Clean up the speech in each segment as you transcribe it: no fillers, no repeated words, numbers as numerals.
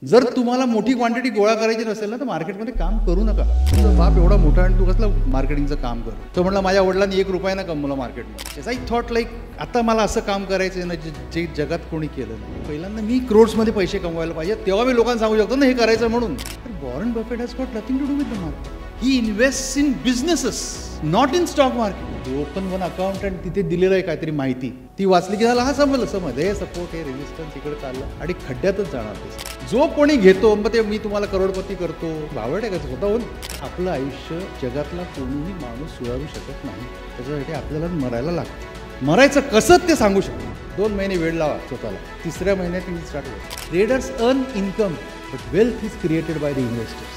जर तुम्हाला मोठी क्वांटिटी गोळा करायची नसेल ना तर मार्केटमध्ये काम करू नका. तुझा बाप एवढा मोठा आणि तू कसलं मार्केटिंगचं काम कर. तो म्हणला माझ्या वडिलांनी 1 रुपया ना कमवला मार्केटमध्ये. आय थॉट लाईक आता मला असं काम करायचं आहे ना जे जगात कोणी केलं नाही. पहिल्यांदा मी क्रोड्समध्ये पैसे कमवायला पाहिजे, तेव्हा मी लोकांना सांगू शकतो ना हे करायचं म्हणून. Warren Buffett has got nothing to do with the market. He invests in businesses, not in stock market. Open one account आणि तिथे दिलेलं आहे काहीतरी माहिती, ती वाचली की झाला हा समज हे सपोर्ट हे रेजिस्टन्स इकडे चाललं आणि खड्ड्यातच जाणार ते. जो कोणी घेतो मग ते मी तुम्हाला करोडपती करतो भावड आहे का स्वतःहून. आपलं आयुष्य जगातला कोणीही माणूस सुधारू शकत नाही. त्याच्यासाठी आपल्याला मरायला लागतं. मरायचं कसं ते सांगू शकतो. 2 महिने वेळ लावा स्वतःला, 3ऱ्या महिन्यात मी स्टार्ट होतो. Traders earn income but wealth is created by the investors.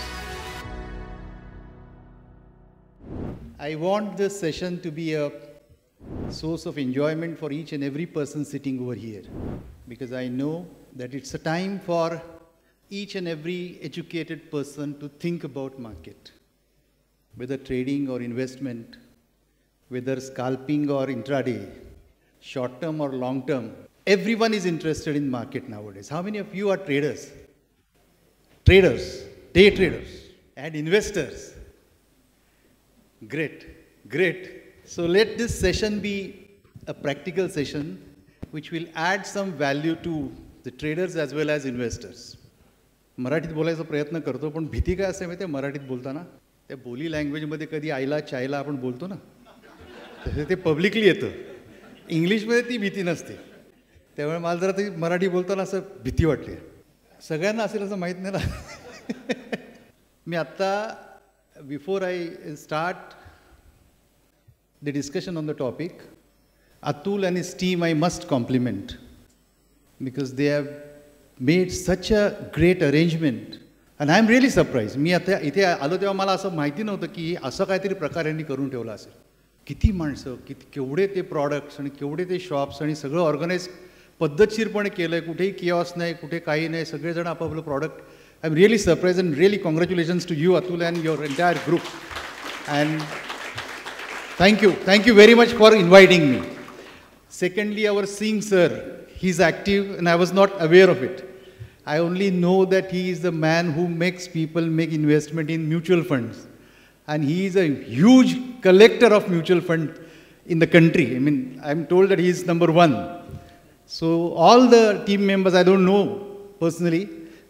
I want this session to be a source of enjoyment for each and every person sitting over here, because I know that it's a time for each and every educated person to think about market, whether trading or investment, whether scalping or intraday, short term or long term. Everyone is interested in market nowadays. How many of you are traders? Traders, day traders, and investors. Great, great. So let this session be a practical session which will add some value to the traders as well as investors. मराठीत बोलायचा प्रयत्न करतो, पण भीती काय असते माहिती आहे मराठीत बोलताना? त्या बोली लँग्वेजमध्ये कधी आईला चायला आपण बोलतो ना, तसे ते पब्लिकली येतं. इंग्लिशमध्ये ती भीती नसते. त्यामुळे मला जरा ती मराठी बोलताना असं भीती वाटते. सगळ्यांना असेल असं माहीत नाही ना. मी आत्ता before I start the discussion on the topic, Atul and his team I must compliment, because they have made such a great arrangement and I am really surprised. मी आता इथे आलो तेव्हा मला असं माहिती नव्हतं की असं काहीतरी प्रकार यांनी करून ठेवला असेल. किती माणसं, केवढे ते प्रॉडक्ट्स आणि केवढे ते शॉप्स आणि सगळं ऑर्गनाईज पद्धतशीरपणे केलं आहे. कुठेही किऑस नाही, कुठे काही नाही, सगळेजण आपापलं product. I'm really surprised and really congratulations to you, Atul, and your entire group. And thank you very much for inviting me. Secondly, our Singh sir, he's active and I was not aware of it. I only know that he is the man who makes people make investment in mutual funds. And he is a huge collector of mutual fund in the country. I mean, I'm told that he is number 1. So all the team members, I don't know personally,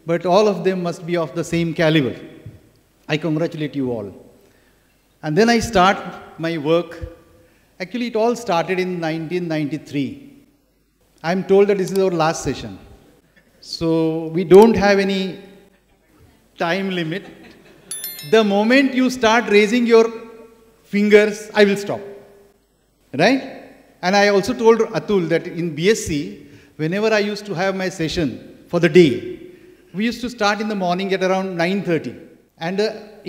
but all of them must be of the same caliber. I congratulate you all. And then I start my work. Actually, it all started in 1993. I'm told that this is our last session. So we don't have any time limit. The moment you start raising your fingers, I will stop. Right? And I also told Atul that in BSc, whenever I used to have my session for the day, we used to start in the morning at around 9:30, and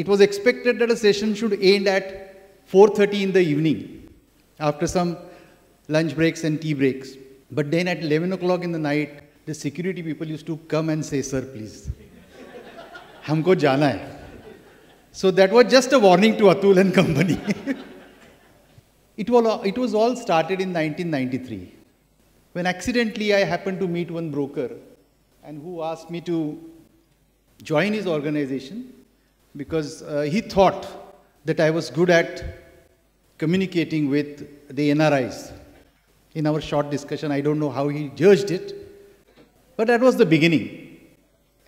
it was expected that a session should end at 4:30 in the evening after some lunch breaks and tea breaks. But then at 11 o'clock in the night, the security people used to come and say, "Sir, please, humko jana hai." So that was just a warning to Atul and company. It was all started in 1993, when accidentally I happened to meet one broker and who asked me to join his organization because he thought that I was good at communicating with the NRIs. In our short discussion, I don't know how he judged it, but that was the beginning.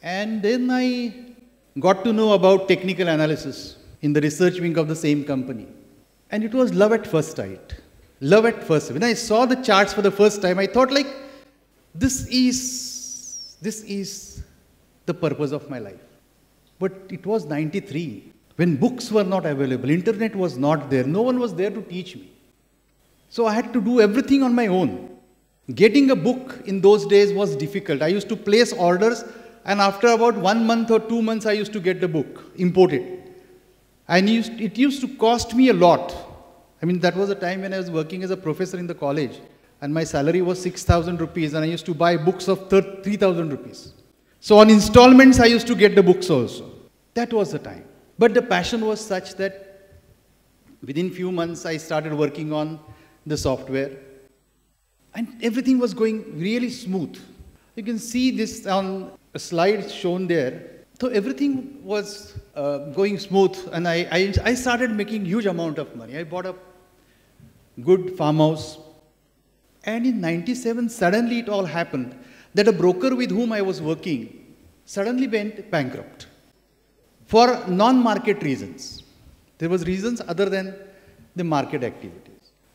And then I got to know about technical analysis in the research wing of the same company. And it was love at first sight. Love at first. When I saw the charts for the first time, I thought like, this is the purpose of my life. But it was 93, when books were not available, internet was not there, no one was there to teach me. So I had to do everything on my own. Getting a book in those days was difficult. I used to place orders, and after about 1 month or 2 months, I used to get the book imported. And it used to cost me a lot. I mean, that was a time when I was working as a professor in the college. And my salary was 6,000 rupees, and I used to buy books of 3,000 rupees. So on installments, I used to get the books also. That was the time. But the passion was such that within few months, I started working on the software. And everything was going really smooth. You can see this on a slide shown there. So everything was going smooth, and I started making huge amount of money. I bought a good farmhouse, and in 97, suddenly it all happened that a broker with whom I was working suddenly went bankrupt for non-market reasons. There was reasons other than the market activities.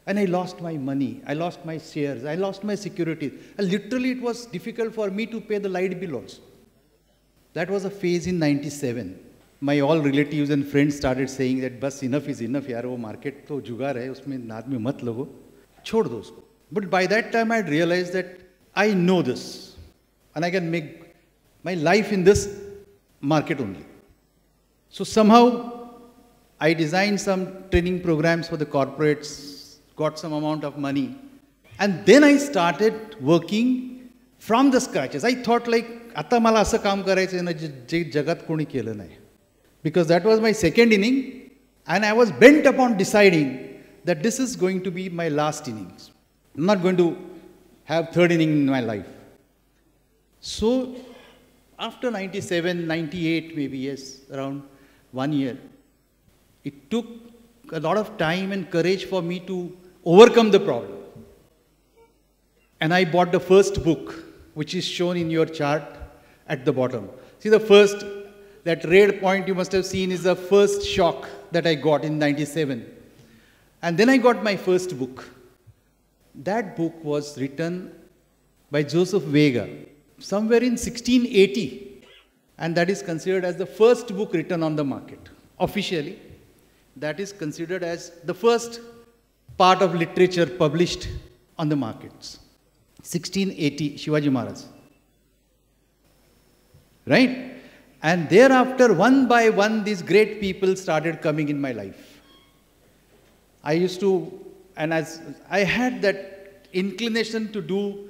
And I lost my money, I lost my shares, I lost my securities. And literally it was difficult for me to pay the light bill also. That was a phase in 97. My all relatives and friends started saying that bas enough is enough yaar, wo market to jugaar hai, usme naad mein mat lago, chhod do usko. But by that time I had realized that I know this and I can make my life in this market only. So somehow I designed some training programs for the corporates, got some amount of money, and then I started working from the scratches. I thought like, आता मला असं काम करायचं ना जे जगात कोणी केलं नाही. Because that was my second inning, and I was bent upon deciding that this is going to be my last innings. I'm not going to have third inning in my life. So after 97, 98 maybe, yes, around 1 year, it took a lot of time and courage for me to overcome the problem. And I bought the first book, which is shown in your chart at the bottom. See, the first, that red point you must have seen is the first shock that I got in 97. And then I got my first book. That book was written by Joseph Vega somewhere in 1680. And that is considered as the first book written on the market. Officially, that is considered as the first part of literature published on the markets. 1680, Shivaji Maharaj. Right? And thereafter, one by one, these great people started coming in my life. I used to, and as I had that inclination to do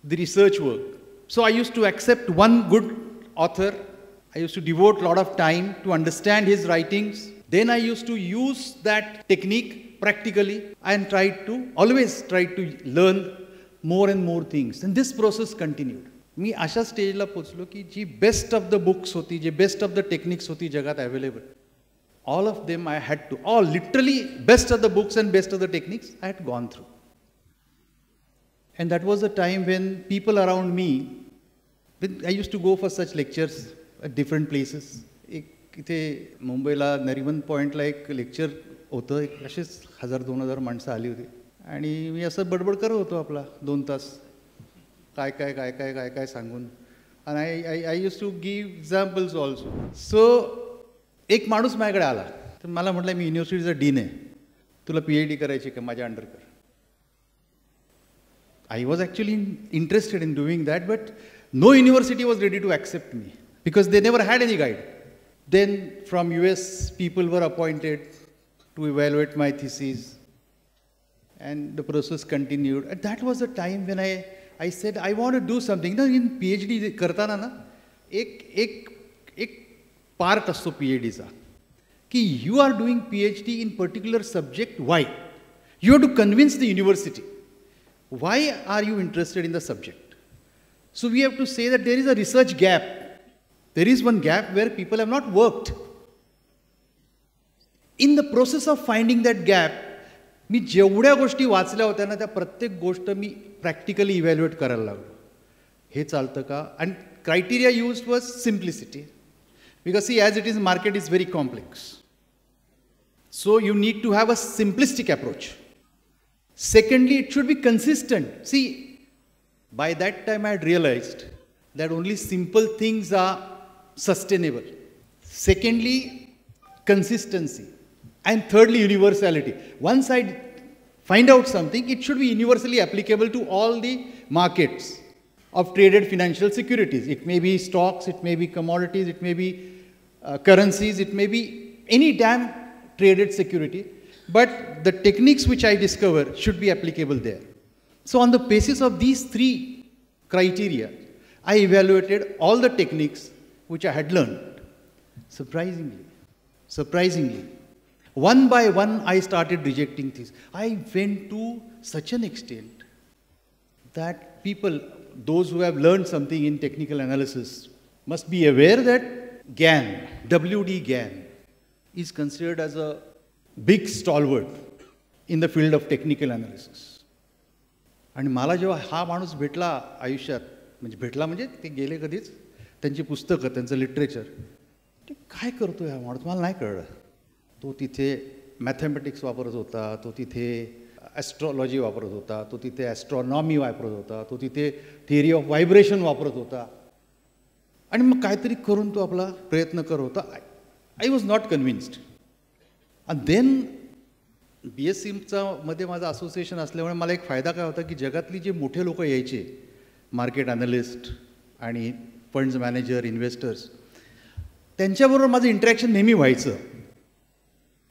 the research work. So I used to accept one good author. I used to devote a lot of time to understand his writings. Then I used to use that technique practically and always tried to learn more and more things. And this process continued. मी अशा स्टेजला पोचलो की जी best of the books होती, जे best of the techniques होती जगात available, all of them I had to, all literally best of the books and best of the techniques I had gone through. And that was the time when people around me, I used to go for such lectures at different places. इथे मुंबईला नरिमन पॉईंटला एक lecture होतं, असेच 1000-2000 माणसं आली होती आणि मी असं बडबड करत होतो आपला 2 तास, काय काय काय काय काय काय सांगून. आणि I use to give examples also. So एक माणूस माझ्याकडे आला, तर मला म्हटलं मी युनिव्हर्सिटीचा डीन आहे, तुला PhD करायची का, माझ्या अंडर कर. I was actually interested in doing that, but no university was ready to accept me because they never had any guide. Then from US, people were appointed to evaluate my thesis, and the process continued. And that was the time when I said, I want to do something. Now, in PhD करताना ना एक part असतो PhDचा की you are doing PhD in particular subject. Why? You have to convince the university. Why are you interested in the subject? So we have to say that there is a research gap. There is one gap where people have not worked. In the process of finding that gap, मी जेवढ्या गोष्टी वाचल्या होत्या ना त्या प्रत्येक गोष्ट मी practically evaluate करायला लागलो. हे चालतं का? आणि criteria used was simplicity. Because see as it is market is very complex. So you need to have a simplistic approach. Secondly, it should be consistent. See, by that time I had realized that only simple things are sustainable. Secondly, consistency. And thirdly, universality. Once I find out something, it should be universally applicable to all the markets of traded financial securities. It may be stocks, it may be commodities, it may be currencies, it may be any damn traded security. But the techniques which I discover should be applicable there. So on the basis of these 3 criteria, I evaluated all the techniques which I had learned. Surprisingly, one by one I started rejecting things. I went to such an extent that people, those who have learned something in technical analysis must be aware that GAN, WD GAN, is considered as a big stalwart in the field of technical analysis. आणि मला जेव्हा हा माणूस भेटला आयुष्यात, म्हणजे ते गेले कधीच, त्यांची पुस्तकं, त्यांचं लिटरेचर, ते काय करतो हा माणूस मला नाही कळलं. तो तिथे मॅथमॅटिक्स वापरत होता, तो तिथे ॲस्ट्रॉलॉजी वापरत होता, तो तिथे ॲस्ट्रॉनॉमी वापरत होता, तो तिथे थिअरी ऑफ व्हायब्रेशन वापरत होता, आणि मग काहीतरी करून तो आपला प्रयत्न करत होता. I was not convinced. आणि देन BSc मध्ये माझं असोसिएशन असल्यामुळे मला एक फायदा काय होता की जगातली जे मोठे लोक यायचे, मार्केट ॲनालिस्ट आणि फंड्स मॅनेजर, इन्व्हेस्टर्स, त्यांच्याबरोबर माझं इंटरॅक्शन नेहमी व्हायचं.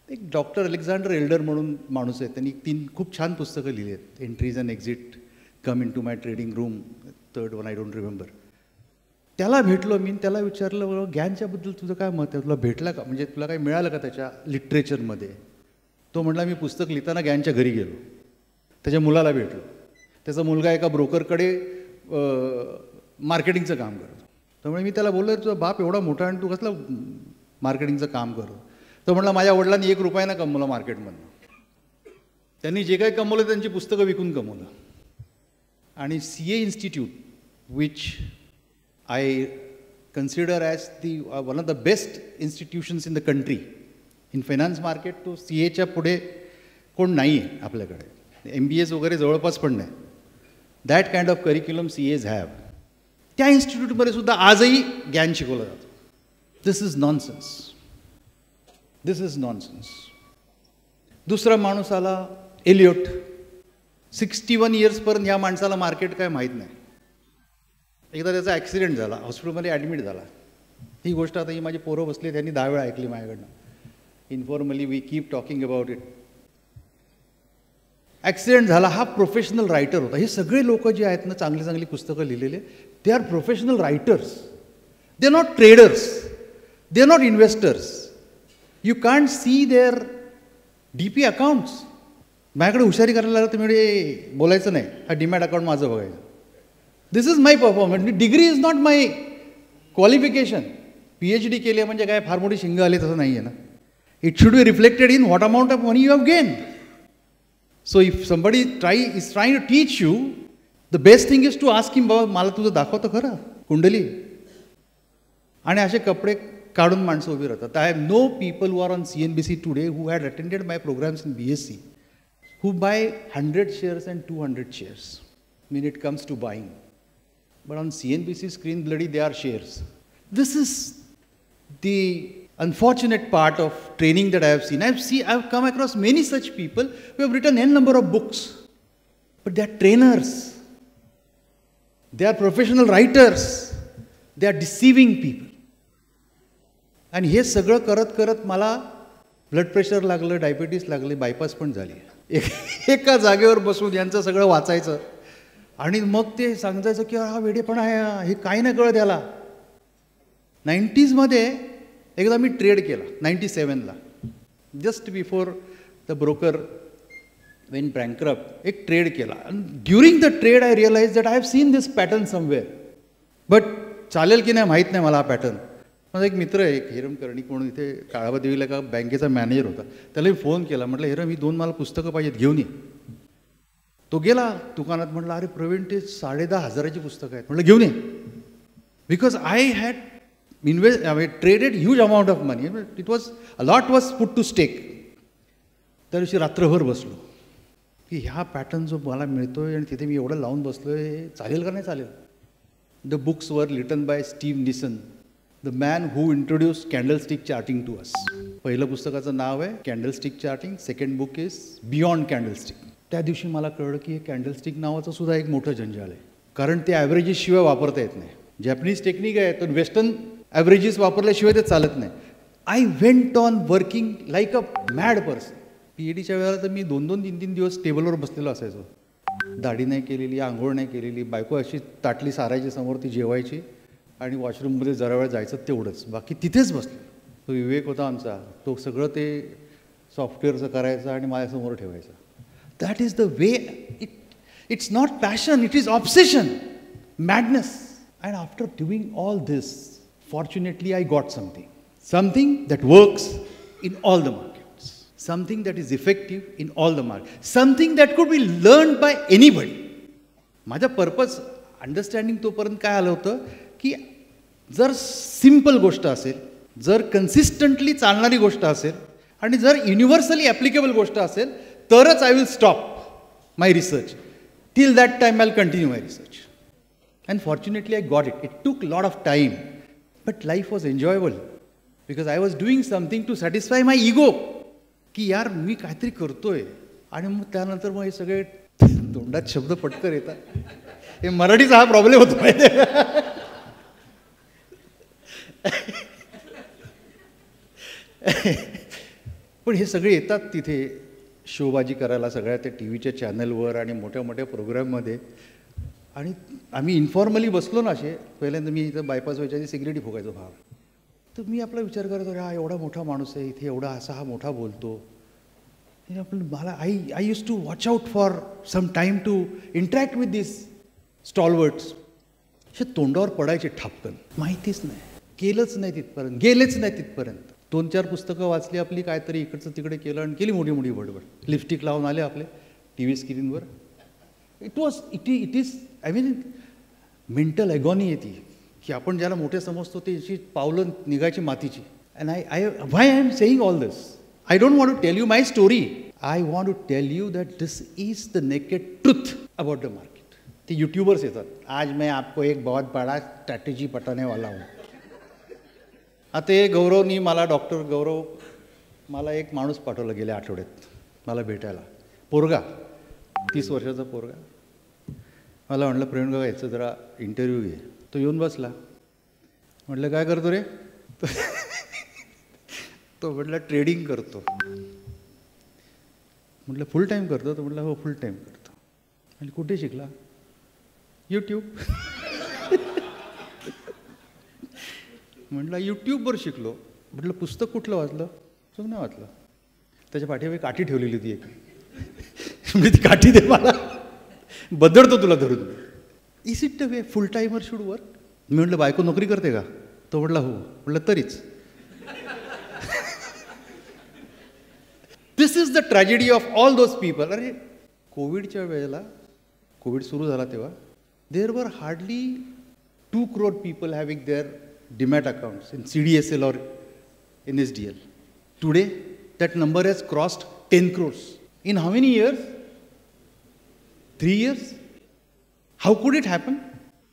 एक डॉक्टर अलेक्झांडर एल्डर म्हणून माणूस आहे, त्यांनी 3 खूप छान पुस्तकं लिहिली आहेत. Entries and exit, come in to my trading room, third one I don't remember. त्याला भेटलो मी, त्याला विचारलं GANच्याबद्दल तुझं काय मत आहे, तुला भेटला का, म्हणजे तुला काही मिळालं का त्याच्या लिटरेचरमध्ये. तो म्हटला मी पुस्तक लिहिताना GANच्या घरी गेलो, त्याच्या मुलाला भेटलो. त्याचा मुलगा एका ब्रोकरकडे मार्केटिंगचं काम करतो. त्यामुळे मी त्याला बोललो तुझा बाप एवढा मोठा आणि तू कसलं मार्केटिंगचं काम करतो. तो म्हटला माझ्या वडिलांनी 1 रुपयानं कमवलं मार्केटमधनं. त्यांनी जे काही कमवलं त्यांची पुस्तकं विकून कमवलं. आणि CA institute, which I consider as one of the best institutions in the country in finance market, तो CAच्या पुढे कोण नाही आहे आपल्याकडे. MBAs वगैरे जवळपास पण नाही. That kind of curriculum CAs have. त्या इन्स्टिट्यूटमध्ये सुद्धा आजही GAN शिकवलं जातं. This is nonsense. This is nonsense. दुसरा माणूस आला एलियट. 61 इयर्सपर्यंत या माणसाला मार्केट काय माहीत नाही. एकदा त्याचा ॲक्सिडेंट झाला, हॉस्पिटलमध्ये ॲडमिट झाला. ही गोष्ट आता ही माझी पोरं बसली, त्यांनी 10 वेळा ऐकली माझ्याकडनं. Informally we keep talking about it. Accident झाला. हा प्रोफेशनल रायटर होता. हे सगळे लोक जे आहेत ना, चांगली चांगली पुस्तकं लिहिलेले, they are professional writers. They are not traders, they are not investors. You can't see their DP accounts. माझ्याकडे हुशारी करायला लागलं तर म्हणजे बोलायचं नाही, हा डीमॅट अकाउंट माझं बघायचं. This is my performance. Degree is not my qualification. PhD केली म्हणजे काय फार मोठी शिंग आली तसं नाही आहे ना. It should be reflected in what amount of money you have gained. So if somebody is trying to teach you, the best thing is to ask him, बाबा मला तुझं दाखवतं खरं कुंडली. आणि असे कपडे काढून माणसं उभी राहतात. I have no people who are on CNBC today who had attended my programs in BSc who buy 100 shares and 200 shares when it comes to buying. But on CNBC screen, bloody, they are shares. This is the unfortunate part of training that I have seen. I've come across many such people who have written n number of books, but they are trainers. They are professional writers. They are deceiving people. आणि हे सगळं करत करत मला blood pressure लागलं, diabetes लागले, bypass पण झाली. एका जागेवर बसून यांचं सगळं वाचायचं आणि मग ते सांगायचं की हा वेडेपणा आहे, हे काही नाही कळत याला. 90s मध्ये एकदा मी ट्रेड केला 97ला, just before the broker went bankrupt. एक ट्रेड केला. During the trade I realise that I have seen this pattern somewhere, but चालेल की नाही माहीत नाही मला हा पॅटर्न. माझा एक मित्र आहे, एक हिरम कर्णिक म्हणून, इथे काळाबादेवीला का बँकेचा मॅनेजर होता. त्याला मी फोन केला, म्हटलं हिरम ही 2 मला पुस्तकं पाहिजेत, घेऊन ये. तो गेला दुकानात. म्हटलं अरे प्रवीण ते 10,500ची पुस्तकं आहेत. म्हटलं घेऊन ये. Because I had traded huge amount of money. A lot was put to stake. त्या दिवशी रात्रभर बसलो की ह्या पॅटर्न जो मला मिळतोय आणि तिथे मी एवढं लावून बसलोय, हे चालेल का नाही चालेल. The books were written by Steve Nison, the man who introduce candlestick charting to us. पहिलं पुस्तकाचं नाव आहे candlestick charting, second book is beyond candlestick. त्या दिवशी मला कळलं की हे कॅन्डलस्टिक नावाचं सुद्धा एक मोठं जंजाल आहे, कारण ते ॲव्हरेजेस शिवाय वापरता येत नाही. जॅपनीज टेक्निक आहे, तर वेस्टर्न ॲव्हरेजेस वापरल्याशिवाय ते चालत नाही. I went on working like a mad person. PhDच्या वेळेला तर मी 2-2, 3-3 दिवस टेबलवर बसलेलो असायचो. दाढी नाही केलेली, आंघोळ नाही केलेली, बायको अशी ताटली सारायची समोर, ती जेवायची आणि वॉशरूममध्ये जरा वेळ जायचं, तेवढंच. बाकी तिथेच बसलो. तो विवेक होता आमचा, तो सगळं ते सॉफ्टवेअरचं करायचं आणि माझ्यासमोर ठेवायचं. That is the way. It's not passion, it is obsession. madness. And after doing all this, fortunately I got something that works in all the markets, something that is effective in all the markets, something that could be learned by anybody. माझा purpose understanding तोपर्यंत काय आलं होतं की जर simple गोष्ट असेल, जर कन्सिस्टंटली चालणारी गोष्ट असेल आणि जर युनिव्हर्सली ॲप्लिकेबल गोष्ट असेल तरच I will stop my research. Till that time I will continue my research. And fortunately I got it. It took lot of time, but life was enjoyable because I was doing something to satisfy my ego की यार मी काहीतरी करतोय. आणि मग त्यानंतर मग हे सगळे तोंडात शब्द पटकन येतात. हे मराठीचा हा प्रॉब्लेम होतो माहिती आहे. पण हे सगळे येतात तिथे शोबाजी करायला सगळ्या त्या टी व्हीच्या चॅनलवर आणि मोठ्या मोठ्या प्रोग्राममध्ये. आणि आम्ही इन्फॉर्मली बसलो ना असे. पहिल्यांदा मी इथं बायपास व्हायच्या आधी सिगरेटी फुकायचो फार. तर मी आपला विचार करतो हा एवढा मोठा माणूस आहे इथे, एवढा असा हा मोठा बोलतो. मला I use to watch out for some time to interact with this stalwarts. असे तोंडावर पडायचे ठापकन. माहितीच नाही, केलंच नाही तिथपर्यंत, गेलेच नाही तिथपर्यंत. 2-4 पुस्तकं वाचली आपली, काहीतरी इकडचं तिकडे केलं आणि केली मोठी मोठी बडबड. लिपस्टिक लावून आले आपले टी व्ही स्क्रीनवर. It is I mean mental agony येते की आपण ज्याला मोठे समजतो त्याची पावलं निघायची मातीची. And why I am saying all this? I don't want to tell you my story. I want to tell you that this is the naked truth about the market. ते यूट्यूबर्स येतात, आज मैं आपको एक बहुत बड़ा स्ट्रॅटेजी बताने वाला हूँ. आता हे गौरवनी मला डॉक्टर गौरव मला एक माणूस पाठवला गेल्या आठवड्यात मला भेटायला. पोरगा 30 वर्षाचा पोरगा. मला म्हटलं प्रवीण काका याचं जरा इंटरव्ह्यू घे. तो येऊन बसला. म्हटलं काय करतो रे? तो म्हटलं ट्रेडिंग करतो. म्हटलं फुल टाईम करतो? तो म्हटलं हो फुल टाईम करतो. आणि कुठे शिकला? यूट्यूब. म्हटलं यूट्यूबवर शिकलो. म्हटलं पुस्तक कुठलं वाचलं? पुस्तक नाही वाचलं. त्याच्या पाठीवर काठी ठेवलेली होती एक. म्हणजे ती काठी दे मला, बदडतो तुला धरून. Is it the way full timer should work? मी म्हटलं बायको नोकरी करते का? तो म्हटला हो. म्हटलं तरीच. This is the tragedy of all those people. अरे कोविडच्या वेळेला, कोविड सुरू झाला तेव्हा there were hardly 2 crore people having their demat accounts in CDSL or in SDL. Today that number has crossed 10 crores. In how many years? 3 years? How could it happen?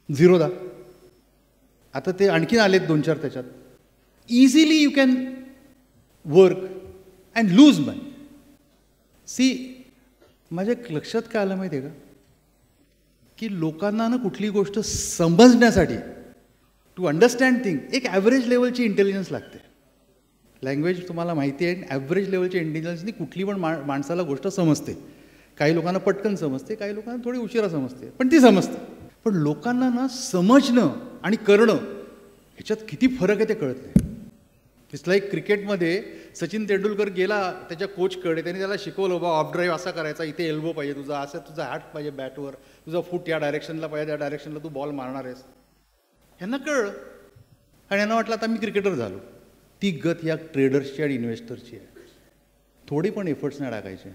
Zero da. आता ते आणखीन आलेत 2-4 त्याच्यात. Easily you can work and lose money. See माझ्या लक्षात काय आलं माहिती आहे का की लोकांना ना कुठली गोष्ट समजण्यासाठी टू अंडरस्टँड थिंग एक ॲव्हरेज लेवलची इंटेलिजन्स लागते. लँग्वेज तुम्हाला माहिती आहे, ॲव्हरेज लेवलच्या इंटेलिजन्सनी कुठली पण माणसाला गोष्ट समजते. काही लोकांना पटकन समजते, काही लोकांना थोडी उशिरा समजते, पण ती समजते. पण लोकांना ना समजणं आणि करणं ह्याच्यात किती फरक आहे ते कळत नाही. इट्स लाईक क्रिकेटमध्ये सचिन तेंडुलकर गेला त्याच्या कोचकडे, त्याने त्याला शिकवलं बा ऑफ ड्राईव्ह असा करायचा, इथे एल्बो पाहिजे तुझा, असं तुझा हात पाहिजे बॅटवर, तुझा फूट या डायरेक्शनला पाहिजे, त्या डायरेक्शनला तू बॉल मारणार आहेस. ह्यांना कळलं आणि यांना वाटलं आता मी क्रिकेटर झालो. ती गत या ट्रेडर्सची आणि इन्व्हेस्टरची आहे. थोडी पण एफर्ट्स नाही टाकायचे.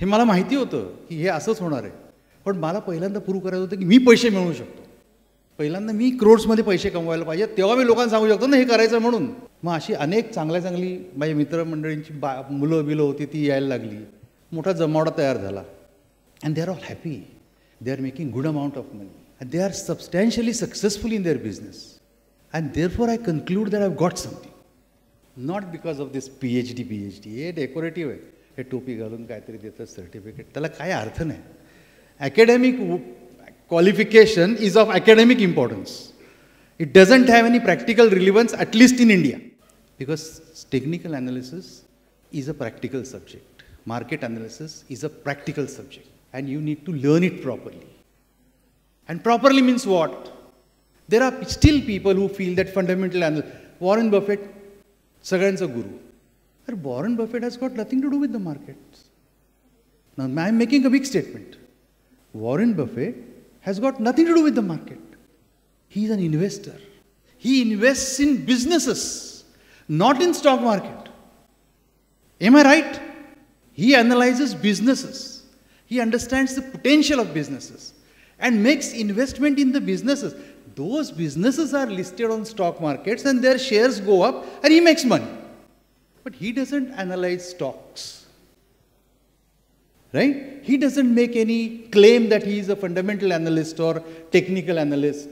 हे मला माहिती होतं की हे असंच होणार आहे, पण मला पहिल्यांदा प्रूव्ह करायचं होतं की मी पैसे मिळवू शकतो. पहिल्यांदा मी क्रोड्समध्ये पैसे कमवायला पाहिजे, तेव्हा मी लोकांना सांगू शकतो ना हे करायचं म्हणून. मग अशी अनेक चांगली माझी मित्रमंडळींची मुलं बिलं होती ती यायला लागली. मोठा जमावडा तयार झाला. And they R all happy. They are making good amount of money and they R substantially successful in their business. And therefore I conclude that I have got something. Not because of this PhD. हे decorative आहे. हे टोपी घालून काहीतरी देतं certificate, त्याला काय अर्थ नाही. Academic qualification is of academic importance. It doesn't have any practical relevance, at least in India, because technical analysis is a practical subject. Market analysis is a practical subject, and you need to learn it properly. And properly means what? There are still people who feel that fundamental analysis. Warren Buffett, सगळ्यांचा guru. But Warren Buffett has got nothing to do with the markets. Now I am making a big statement. Warren Buffett has got nothing to do with the market. He is an investor. He invests in businesses, not in stock market. Am I right? He analyzes businesses. He understands the potential of businesses and makes investment in the businesses. Those businesses are listed on stock markets and their shares go up and he makes money. But he doesn't analyze stocks. Right? He doesn't make any claim that he is a fundamental analyst or technical analyst.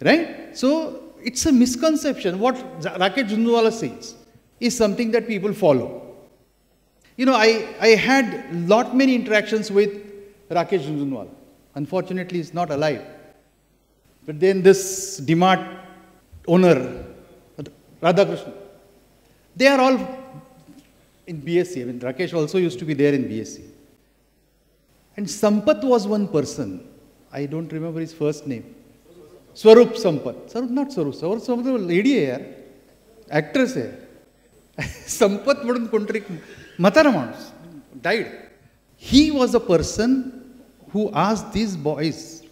Right? So, it's a misconception. What Rakesh Jhunjhunwala says is something that people follow. You know, I had many interactions with Rakesh Jhunjhunwala. Unfortunately, he's not alive. But then this DMart owner, Radhakrishnan, they are all in BSc. I mean, Rakesh also used to be there in BSc. And Sampath was one person. I don't remember his first name. Swarup Sampath. Not Swarup. Swarup Sampath was a lady here. Actress here. Sampath wouldn't country. Matara Manus died. He was a person who asked these boys,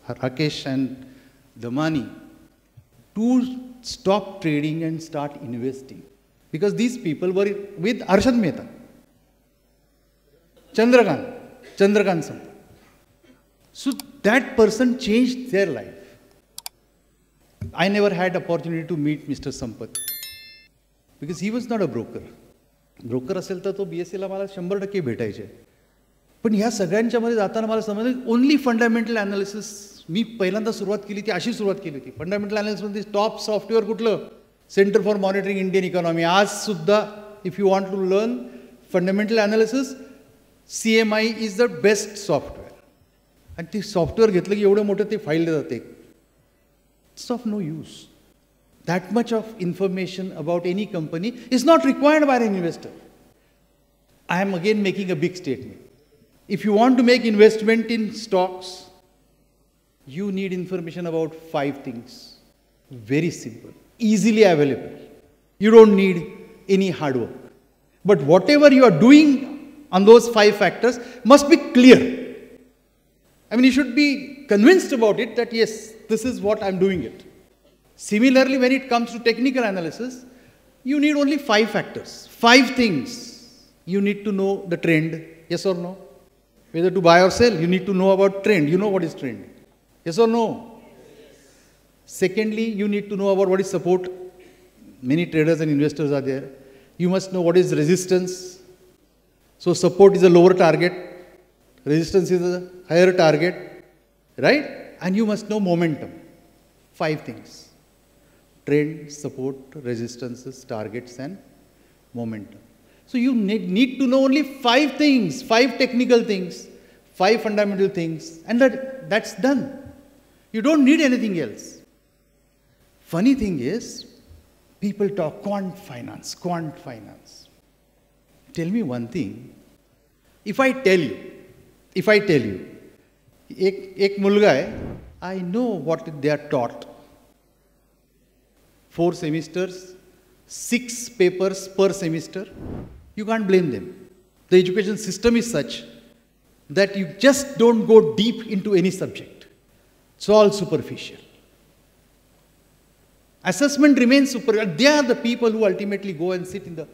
Rakesh and Damani, to stop trading and start investing. Because these people were with Arshad Mehta, Chandrakant Sampath. So that person changed their life. I never had opportunity to meet Mr. Sampath because he was not a broker. Broker असेल तर तो BScला मला 100% भेटायचे. पण ह्या सगळ्यांच्यामध्ये जाताना मला समजलं ओनली फंडामेंटल ॲनालिसिस मी पहिल्यांदा सुरुवात केली ती अशी सुरुवात केली होती. फंडामेंटल ॲनालिसिसमध्ये टॉप सॉफ्टवेअर कुठलं? Centre for monitoring Indian economy. आज सुद्धा if you want to learn fundamental analysis CMI is the best software. आणि ते सॉफ्टवेअर घेतलं की एवढं मोठं ते फाईल जाते. It's of no use. That much of information about any company is not required by an investor. I am again making a big statement. If you want to make investment in stocks, you need information about 5 things. Very simple, easily available. You don't need any hard work. But whatever you are doing on those 5 factors must be clear. I mean, you should be convinced about it that yes, this is what I am doing it. Similarly, when it comes to technical analysis, you need only 5 factors, 5 things. You need to know the trend, yes or no? Whether to buy or sell, you need to know about trend. You know what is trend, yes or no? Secondly, you need to know about what is support. Many traders and investors are there. You must know what is resistance. So support is a lower target, resistance is a higher target, right? And you must know momentum. 5 things. Trend, support, resistances, targets and momentum. So you need to know only 5 things, 5 technical things, 5 fundamental things, and that's done. You don't need anything else. Funny thing is, people talk quant finance. Tell me one thing. If I tell you, एक मुलगा है, I know what they are taught. 4 semesters, 6 papers per semester. You can't blame them. The education system is such that you just don't go deep into any subject. It's all superficial. Assessment remains superficial. They are the people who ultimately go and sit in the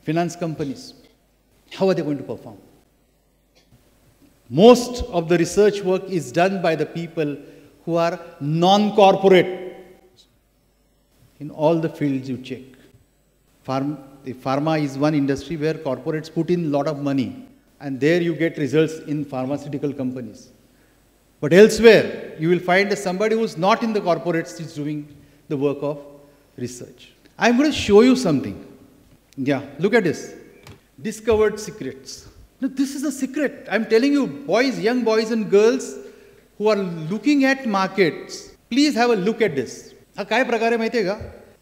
finance companies. How are they going to perform? Most of the research work is done by the people who are non-corporate. In all the fields you check. Pharma is one industry where corporates put in a lot of money and there you get results in pharmaceutical companies. But elsewhere, you will find that somebody who is not in the corporates is doing the work of research. I'm going to show you something. Yeah, look at this. Discovered secrets. Now, this is a secret. I'm telling you, boys, young boys and girls who are looking at markets, please have a look at this. हा काय प्रकार आहे माहिती आहे का?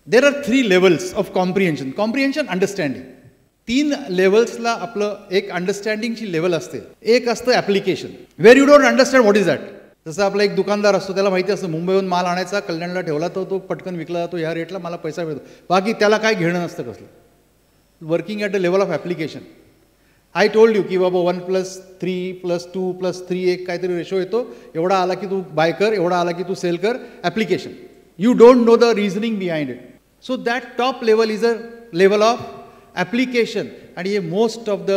There are 3 levels of comprehension. Comprehension understanding. 3 लेवल्सला आपलं एक अंडरस्टँडिंगची लेवल असते. एक असतं application, where you don't understand what is that. जसं आपला एक दुकानदार असतो, त्याला माहिती असतं मुंबईहून माल आणायचा, कल्याणला ठेवला तर तो पटकन विकला जातो, ह्या रेटला मला पैसा मिळतो. बाकी त्याला काय घेणं नसतं कसलं. Working at a level of application. I told you की बाबा 1+3+2+3 एक काहीतरी रेशो येतो, एवढा आला की तू बाय कर, एवढा आला की तू सेल कर, application. You don't know the reasoning behind it. So that top level is a level of application. आणि हे most of the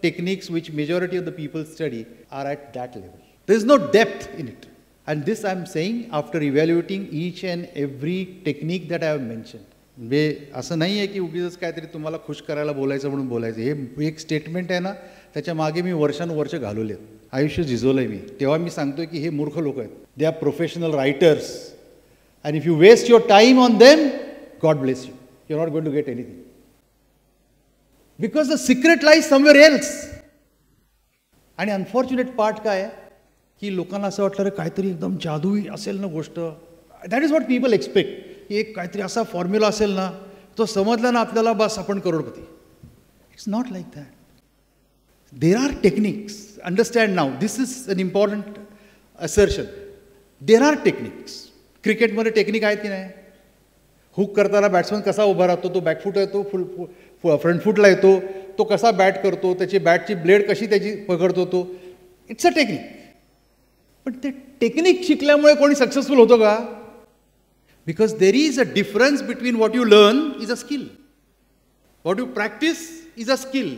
techniques which majority of the people study are at that level. There is no depth in it. And this I am saying after evaluating each and every technique that I have mentioned. म्हणजे असं नाही आहे की उगीच काहीतरी तुम्हाला खुश करायला बोलायचं म्हणून बोलायचं. हे एक स्टेटमेंट आहे ना, त्याच्या मागे मी वर्षानुवर्ष घालवले आहेत, आयुष्य झिजवलं आहे मी. तेव्हा मी सांगतोय की हे मूर्ख लोक आहेत. They are professional writers. And if you waste your time on them, God bless you. You are not going to get anything. Because the secret lies somewhere else. आणि अनफॉर्च्युनेट पार्ट काय आहे की लोकांना असं वाटलं रे काहीतरी एकदम जादुई असेल ना गोष्ट. That is what people expect. की एक काहीतरी असा फॉर्म्युला असेल ना, तो समजला ना आपल्याला, बस आपण करोडपती. It's not like that. There are techniques. Understand now, this is an important assertion. There are techniques. क्रिकेटमध्ये टेक्निक आहेत की नाही? हुक करताना बॅट्समन कसा उभा राहतो, तो बॅकफूट येतो, फ्रंट फूटला येतो, तो कसा बॅट करतो, त्याची बॅटची ब्लेड कशी त्याची पकडतो, तो इट्स अ टेक्निक. पण ते टेक्निक शिकल्यामुळे कोणी सक्सेसफुल होतो का? Because there is a difference between what you learn is a skill, what you practise is a skill,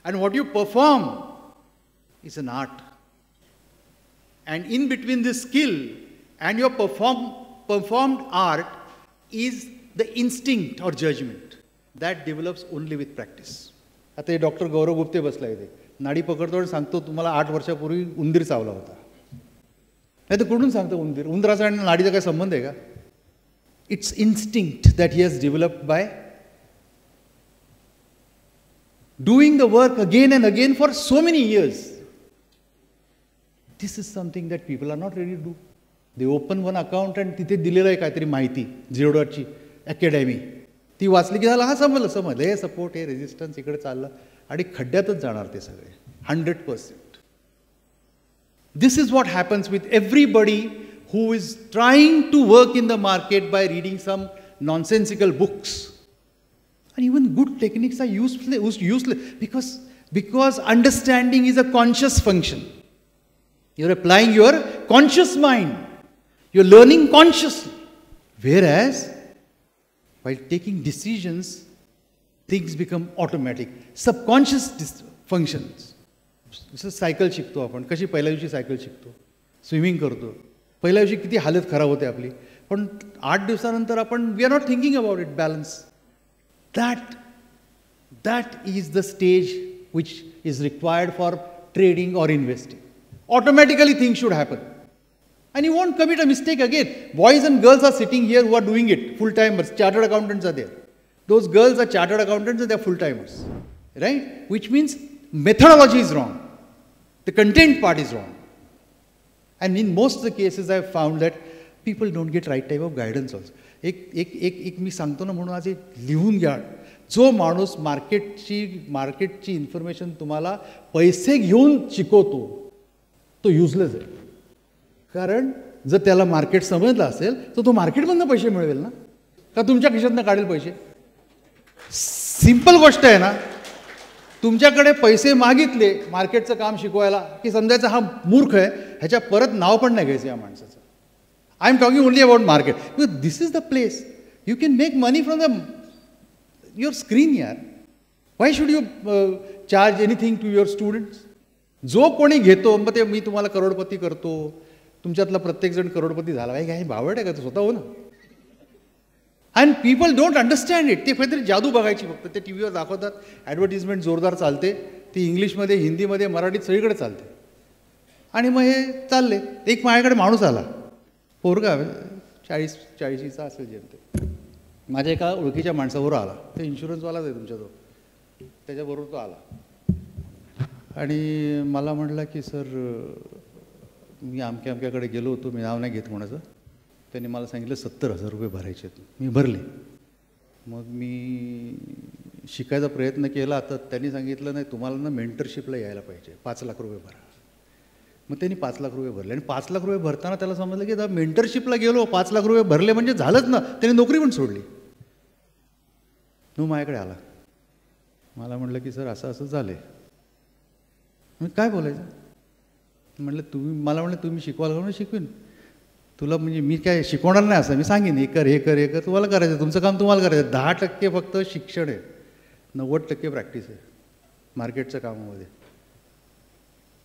and what you perform is an art. And in between this skill and your performed art is the instinct or judgement that develops only with practice. आता हे doctor गौरव गुप्ते बसला इथे, नाडी पकडतो आणि सांगतो तुम्हाला 8 वर्षापूर्वी उंदीर चावला होता. नाही तर कुठून सांगतो उंदीर? उंदराचा आणि नाडीचा काही संबंध आहे का? It's instinct that he has developed by doing the work again and again for so many years. This is something that people are not ready to do. They open one account आणि तिथे दिलेलं आहे काहीतरी माहिती, zero डॉटची academy, ती वाचली की झालं, हा समजलं, हे सपोर्ट, हे रेजिस्टन्स इकडे चाललं, आणि खड्ड्यातच जाणार ते सगळे 100%. This is what happens with everybody who is trying to work in the market by reading some nonsensical books. And even good techniques are useless because understanding is a conscious function. You're applying your conscious mind. You're learning consciously. Whereas, while taking decisions, things become automatic. Subconscious functions. जसं cycle शिकतो आपण, कशी पहिल्या दिवशी cycle शिकतो, swimming करतो, पहिल्या दिवशी किती हालत खराब होते आपली, पण 8 दिवसानंतर आपण we are not thinking about it. Balance. That is the stage which is required for trading और investing. Automatically things should happen and you won't commit a mistake again. Boys and girls are sitting here who are doing it, full timers. Chartered accountants are there. Those girls are chartered accountants and they are full timers, right? Which means methodology is wrong. The content part is wrong. And in most of the cases I have found that people don't get right type of guidance also. एक मी सांगतो ना म्हणून आज एक लिहून घ्या. जो माणूस मार्केटची इन्फॉर्मेशन तुम्हाला पैसे घेऊन शिकवतो तो युजलेस आहे. कारण जर त्याला मार्केट समजलं असेल तर तो मार्केटमधनं पैसे मिळवेल ना, का तुमच्या खिशातनं काढेल पैसे? सिंपल गोष्ट आहे ना. तुमच्याकडे पैसे मागितले मार्केटचं काम शिकवायला की समजायचं हा मूर्ख आहे, ह्याच्या परत नाव पण नाही घ्यायचं या माणसाचं. I am talking only about market. This is the place you can make money from the your screen यार. Why should you charge anything to your students? जो कोणी घेतो मग ते मी तुम्हाला करोडपती करतो, तुमच्यातला प्रत्येकजण करोडपती झाला आहे, काही बावड आहे का? तो स्वतः हो ना. And people don't understand it. ते काहीतरी जादू बघायची फक्त. ते टी व्हीवर दाखवतात, ॲडव्हर्टिजमेंट जोरदार चालते, ती इंग्लिशमध्ये, हिंदीमध्ये, मराठीत सगळीकडे चालते. आणि मग हे चालले. एक माझ्याकडे माणूस आला, पोरगा 40-40चा असेल जेमते. माझ्या एका ओळखीच्या माणसाबरोबर आला. ते इन्शुरन्सवालाच आहे तुमच्याजवळ, त्याच्याबरोबर तो आला आणि मला म्हटला की सर मी अमक्याकडे गेलो होतो, मी नाव नाही घेत कोणाचं. त्यांनी मला सांगितलं 70,000 रुपये भरायचे आहेत. मी भरले. मग मी शिकायचा प्रयत्न केला, तर त्यांनी सांगितलं नाही तुम्हाला ना मेंटरशिपला यायला पाहिजे, 5 लाख रुपये भरा. मग त्यांनी 5 लाख रुपये भरले आणि 5 लाख रुपये भरताना त्याला समजलं की मेंटरशिपला गेलो, 5 लाख रुपये भरले म्हणजे झालंच ना. त्यांनी नोकरी पण सोडली. तो माझ्याकडे आला. मला म्हटलं की सर असं असं झालं आहे. मग काय बोलायचं? म्हटलं मला म्हणलं तुम्ही शिकवाल का? शिकवीन तुला, म्हणजे मी काय शिकवणार नाही असं, मी सांगेन हे कर हे कर हे कर, तुम्हाला करायचं, तुमचं काम तुम्हाला करायचं. 10% फक्त शिक्षण आहे, 90% प्रॅक्टिस आहे मार्केटच्या कामामध्ये.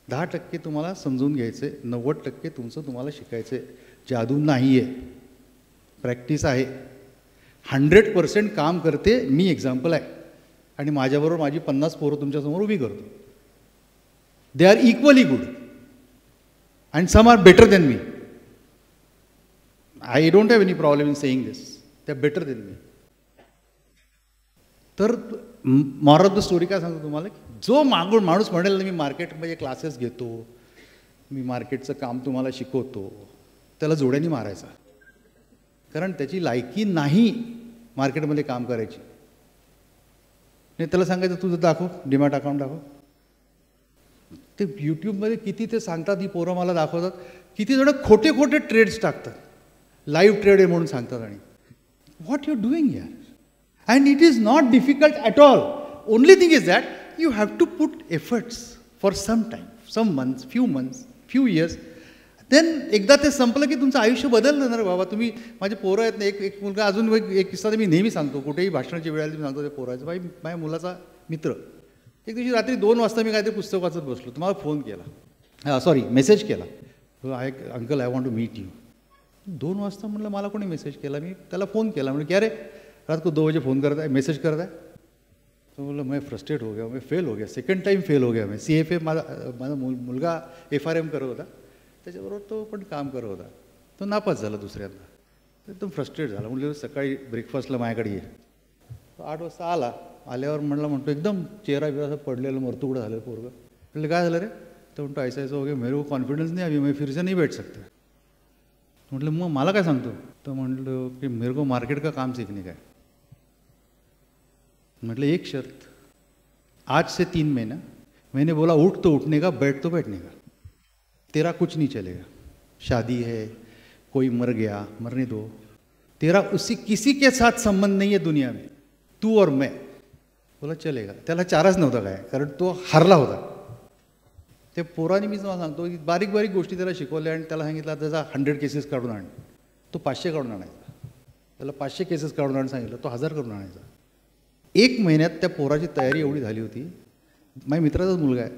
10% तुम्हाला समजून घ्यायचं आहे, 90% तुमचं तुम्हाला शिकायचं आहे. जादू नाही आहे, प्रॅक्टिस आहे. 100% काम करते, मी एक्झाम्पल आहे. आणि माझ्याबरोबर माझी 50 पोरं तुमच्यासमोर उभी करतो. They are equally good and some are better than me. I don't have any problem in saying this, they are better than me. तर मॉरल ऑफ द स्टोरी काय सांगतो तुम्हाला, जो माणूस म्हणेल ना मी मार्केटमध्ये क्लासेस घेतो, मी मार्केटचं काम तुम्हाला शिकवतो, त्याला जोड्याने मारायचा. कारण त्याची लायकी नाही मार्केटमध्ये काम करायची. नाही त्याला सांगायचं तुझं दाखव, डीमॅट अकाउंट दाखव. ते यूट्यूबमध्ये किती ते सांगतात, ही पोरं मला दाखवतात, किती जण खोटे खोटे ट्रेड्स टाकतात, लाईव्ह ट्रेड आहे म्हणून सांगतात. आणि व्हॉट यू डुईंग यार. And it is not difficult at all. Only thing is that you have to put efforts for some time, some months, few years. Then एकदा ते संपलं की तुमचं आयुष्य बदललं ना रे बाबा. तुम्ही माझे पोरं आहेत ना, एक मुलगा, अजून एक किस्सा मी नेहमी सांगतो, कुठेही भाषणाची वेळ आली मी सांगतो ते पोराचं. बाई माझ्या मुलाचा मित्र एक दिवशी रात्री 2 वाजता मी काहीतरी पुस्तक वाचत बसलो, तुम्हाला फोन केला, सॉरी मेसेज केला, uncle I want to meet you. 2 वाजता म्हटलं मला कोणी मेसेज केला, मी त्याला फोन केला, म्हणजे क्या रे रात को 2 बजे फोन करता है, मेसेज करता है. तो बोला मैं फ्रस्ट्रेट हो गया, मैं फेल हो गया, सेकंड टाईम फेल हो गया. मैं CFA माझा मुलगा FRM करत होता, त्याच्याबरोबर तो पण काम करत होता, तो नापास झाला दुसऱ्यांदा. एकदम फ्रस्ट्रेट झाला. म्हटलं सकाळी ब्रेकफास्टला माझ्याकडे ये. 8 वाजता आल्यावर म्हणतो एकदम चेहरा बिरा असं पडलेलं मरतुकडं झालं पोरगं. म्हटलं काय झालं रे? तर म्हणतो ऐसा हो गया, मेरे को कॉन्फिडन्स नाही अभी, मैं फिर से नहीं बैठ सकता. म्हटलं मग मला काय सांगतो? तर म्हटलं की मेरे को मार्केट का काम सीखने का है. मतलब एक शर्त, आज से 3 महीना. मैंने बोला उठ तो उठने का, बैठ तो बैठने का, तेरा कुछ नहीं चलेगा. शादी है, कोई मर गया, मरने दो, तेरा किसी के साथ संबंध नहीं है दुनिया में, तू और मैं. बोला चलेगा. त्याला 4च नव्हता काय, कारण तो हारला होता. ते पोराने मी तुम्हाला सांगतो की बारीक बारीक गोष्टी त्याला शिकवल्या आणि त्याला सांगितलं त्याचा 100 केसेस काढून आण. तो 500 काढून आणायचा. त्याला 500 केसेस काढून आण सांगितलं, तो 1000 काढून आणायचा. 1 महिन्यात त्या पोराची तयारी एवढी झाली होती. माझ्या मित्राचाच मुलगा आहे,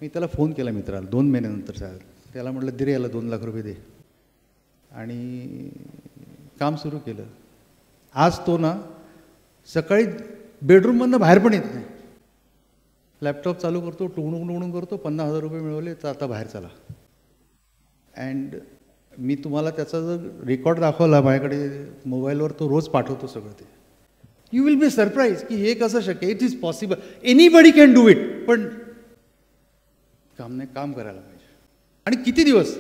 मी त्याला फोन केला मित्राला 2 महिन्यानंतर साहेब. त्याला म्हटलं दे रे याला 2 लाख रुपये दे, आणि काम सुरू केलं. आज तो ना सकाळी बेडरूममधनं बाहेर पण येत नाही, लॅपटॉप चालू करतो, टुणून करतो, 50,000 रुपये मिळवले तर आता बाहेर चला. अँड मी तुम्हाला त्याचा जर रेकॉर्ड दाखवला माझ्याकडे मोबाईलवर, तो रोज पाठवतो सगळं ते. यू विल बी सरप्राईज की हे कसं शक्य. It is possible, anybody can do it. पण काम करायला पाहिजे. आणि किती दिवस?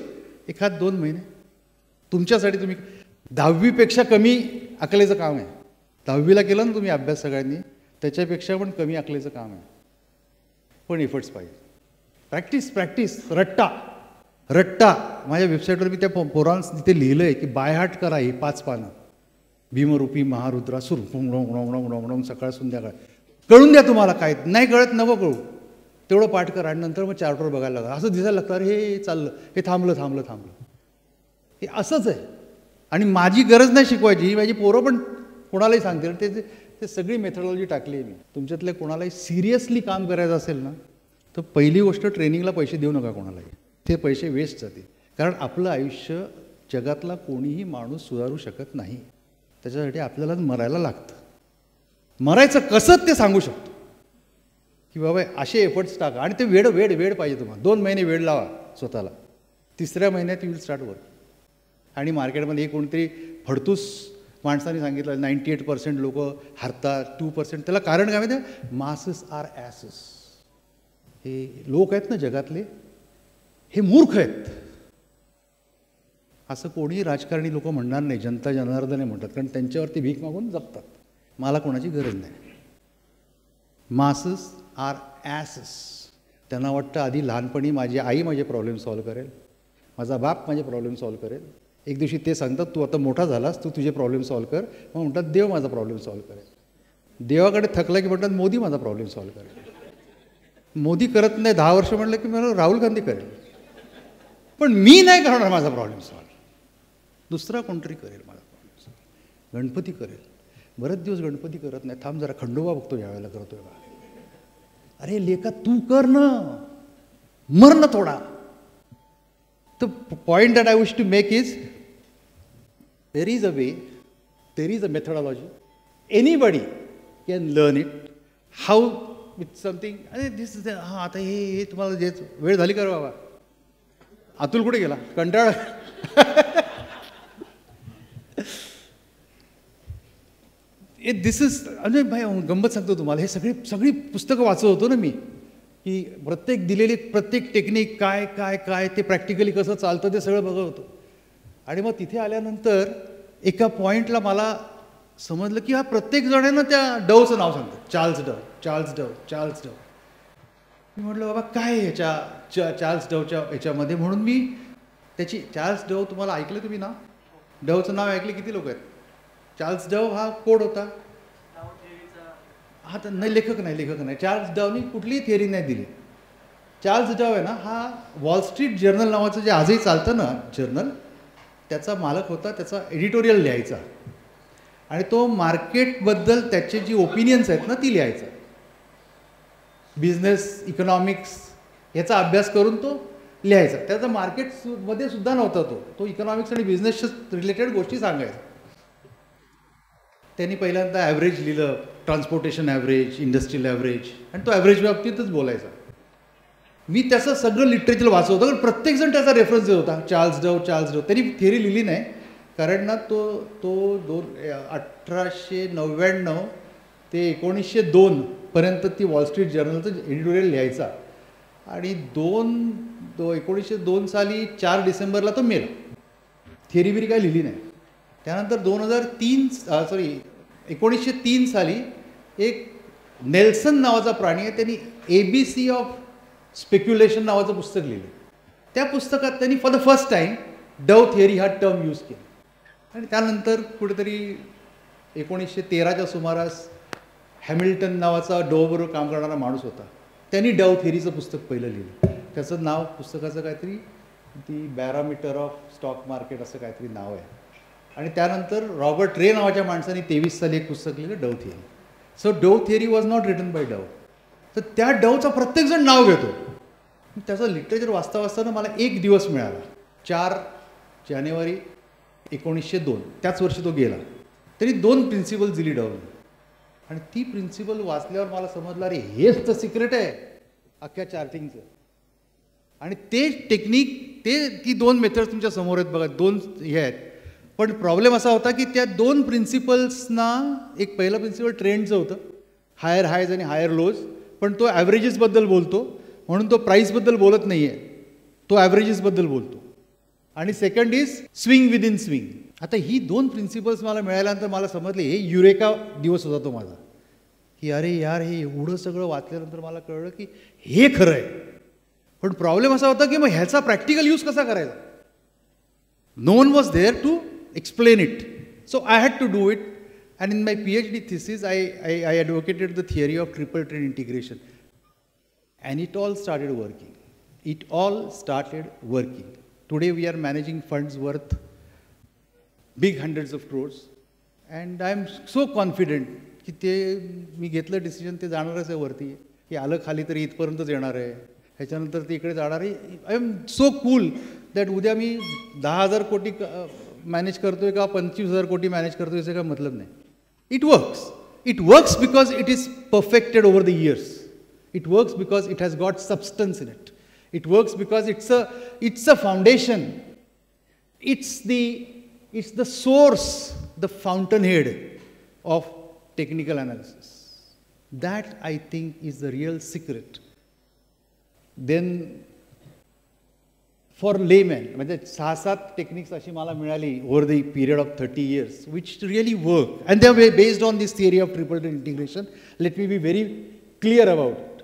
1-2 महिने. तुमच्यासाठी तुम्ही 10वीपेक्षा कमी अकलेचं काम आहे. 10वीला केलं ना तुम्ही अभ्यास सगळ्यांनी, त्याच्यापेक्षा पण कमी अकलेचं काम आहे. पण एफर्ट्स पाहिजे. प्रॅक्टिस. रट्टा. माझ्या वेबसाईटवर मी त्या पोरांस तिथे लिहिलं आहे की बाय हार्ट करा ही 5 पानं. भीमरूपी महारुद्रा सुरू सकाळ संध्याकाळ. कळून द्या तुम्हाला, काय नाही कळत नको कळू, तेवढं पाठ करा. आणि नंतर मग चार्टवर बघायला लागला, असं दिसायला लागतं अरे हे चाललं, हे थांबलं. हे असंच आहे. आणि माझी गरज नाही शिकवायची, माझी पोरं पण कोणालाही सांगतील. ते सगळी मेथडॉलॉजी टाकली आहे मी. तुमच्यातले कोणालाही सिरियसली काम करायचं असेल ना, तर पहिली गोष्ट ट्रेनिंगला पैसे देऊ नका कोणालाही. ते पैसे वेस्ट जातील. कारण आपलं आयुष्य जगातला कोणीही माणूस सुधारू शकत नाही. त्याच्यासाठी आपल्याला मरायला लागतं. मरायचं कसं ते सांगू शकतो की बाबा असे एफर्ट्स टाका. आणि ते वेळ पाहिजे तुम्हाला. 2 महिने वेळ लावा स्वतःला. 3ऱ्या महिन्यात यू विल स्टार्ट वर्क. आणि मार्केटमध्ये कोणतरी फडतूस माणसाने सांगितलं 98% लोक हरतात, 2%. त्याला कारण काय माहिती आहे? Masses are asses. हे लोक आहेत ना जगातले, हे मूर्ख आहेत. असं कोणी राजकारणी लोक म्हणणार नाही, जनता जनार्दने म्हणतात, कारण त्यांच्यावरती भीक मागून जगतात. मला कोणाची गरज नाही. Masses are asses. त्यांना वाटतं आधी लहानपणी माझी आई माझे प्रॉब्लेम सॉल्व्ह करेल, माझा बाप माझे प्रॉब्लेम सॉल्व्ह करेल. एक दिवशी ते सांगतात तू आता मोठा झालास, तू तुझे प्रॉब्लेम सॉल्व्ह कर. मग म्हणतात देव माझा प्रॉब्लेम सॉल्व्ह करेल. देवाकडे थकला की म्हणतात मोदी माझा प्रॉब्लेम सॉल्व्ह करेल. मोदी करत नाही 10 वर्ष म्हटलं की मला राहुल गांधी करेल, पण मी नाही करणार माझा प्रॉब्लेम सॉल्व, दुसरा कोणतरी करेल माझा प्रॉब्लेम सॉल्व. गणपती करेल, बरेच दिवस गणपती करत नाही, थांब जरा खंडोबा बघतो यावेळेला करतोय बा. अरे लेका तू कर ना, मर ना थोडा. The point that I wish to make is, there is a way, there is a methodology. Anybody can learn it. How with something. अरे this is हां आता हे तुम्हाला जे वेळ झाली का बाबा? अतुल कुठे गेला? कंटाळा. दिस इज म्हणजे भाई गंमत सांगतो तुम्हाला, हे सगळी पुस्तकं वाचत होतो ना मी, की प्रत्येक दिलेली प्रत्येक टेक्निक काय काय काय ते प्रॅक्टिकली कसं चालतं ते सगळं बघत होतो. आणि मग तिथे आल्यानंतर एका पॉईंटला मला समजलं की हा प्रत्येक जणांना त्या डवचं नाव सांगतात, Charles Dow, Charles Dow, Charles Dow. मी म्हटलं बाबा काय ह्याच्या चार्ल्स डवच्या ह्याच्यामध्ये, म्हणून मी त्याची चार्ल्स डव, तुम्हाला ऐकलं तुम्ही नाव, डवचं नाव ऐकले किती लोक आहेत? चार्ल्स डव हा कोड होता, हा तर नाही लेखक नाही. चार्ल्स डवनी कुठलीही थिअरी नाही दिली. चार्ल्स डव आहे ना, हा वॉल स्ट्रीट जर्नल नावाचं जे आजही चालतं ना जर्नल, त्याचा मालक होता, त्याचा एडिटोरियल लिहायचा आणि तो मार्केटबद्दल त्याचे जी ओपिनियन्स आहेत ना ती लिहायचा. बिझनेस इकॉनॉमिक्स याचा अभ्यास करून तो लिहायचा. त्याचा मार्केटमध्ये सुद्धा नव्हता तो इकॉनॉमिक्स आणि बिझनेसच्या रिलेटेड गोष्टी सांगायचा. त्यांनी पहिल्यांदा ॲव्हरेज लिहिलं, ट्रान्सपोर्टेशन ॲव्हरेज, इंडस्ट्रियल ॲव्हरेज, आणि तो ॲव्हरेज बाबतीतच बोलायचा. मी त्याचं सगळं लिटरेचर वाचत होतं, कारण प्रत्येकजण त्याचा रेफरन्स देत होता, चार्ल्स डव. त्यांनी थिअरी लिहिली नाही, कारण ना तो 1899 ते 1902 पर्यंत ती वॉल स्ट्रीट जर्नलचं एडिटोरियल लिहायचा. आणि 1902 साली 4 डिसेंबरला तो मेला. थिअरी बिरी काही लिहिली नाही. त्यानंतर 1903 साली एक नेल्सन नावाचा प्राणी आहे, त्यांनी ABC ऑफ स्पेक्युलेशन नावाचं पुस्तक लिहिलं. त्या पुस्तकात त्यांनी for the first time Dove theory हा टर्म यूज केला. आणि त्यानंतर कुठेतरी 1913च्या सुमारास हॅमिल्टन नावाचा डवबरोबर काम करणारा माणूस होता, त्यांनी डव थिअरीचं पुस्तक पहिलं लिहिलं. त्याचं नाव पुस्तकाचं काहीतरी दी बॅरामीटर ऑफ स्टॉक मार्केट असं काहीतरी नाव आहे. आणि त्यानंतर रॉबर्ट रे नावाच्या माणसाने 23 साली एक पुस्तक लिहिलं, Dove theory. So Dove theory was not written by Dove. तर त्या डवचा प्रत्येकजण नाव घेतो. त्याचं लिटरेचर वाचता वाचताना मला एक दिवस मिळाला, 4 जानेवारी 1902, त्याच वर्षी तो गेला. त्यांनी 2 प्रिन्सिपल्स दिली डवने, आणि ती प्रिन्सिपल वाचल्यावर मला समजलं, अरे हेच तर सिक्रेट आहे अख्ख्या चार्टिंगचं. आणि ते टेक्निक, ती 2 मेथड्स तुमच्या समोर आहेत बघा, 2 हे आहेत. पण प्रॉब्लेम असा होता की त्या 2 प्रिन्सिपल्सना, एक पहिलं प्रिन्सिपल ट्रेंडचं होतं, हायर हायज आणि हायर लोज, पण तो ॲव्हरेजेसबद्दल बोलतो, म्हणून तो प्राईसबद्दल बोलत नाही आहे, तो ॲव्हरेजेसबद्दल बोलतो. आणि second is swing within swing. आता ही 2 प्रिन्सिपल्स मला मिळाल्यानंतर मला समजले, हे युरेका दिवस होता तो माझा, की अरे यार हे एवढं सगळं वाचल्यानंतर मला कळलं की हे खरं आहे. पण प्रॉब्लेम असा होता की मग ह्याचा प्रॅक्टिकल यूज कसा करायचा. No one was there to explain it. So I had to do it, and in my PhD thesis I advocated the theory of triple trade integration, and it all started working. Today we are managing funds worth big hundreds of crores, and I am so confident की ते मी घेतलं decision, ते जाणारच आहे वरती, की आलं खाली तरी इथपर्यंतच येणार आहे, ह्याच्यानंतर ते इकडे जाणार आहे. I am so cool that उद्या मी 10,000 कोटी मॅनेज करतोय का 25,000 कोटी मॅनेज करतोय याचा काय मतलब नाही. It works because it is perfected over the years. It works because it has got substance in it. It works because it's a foundation. It's the source, the fountainhead of technical analysis. That I think is the real secret. Then for layman, म्हणजे 6-7 techniques अशी मला मिळाली over the period of 30 years which really work, and they are based on this theory of triple trade integration. Let me be very clear about it.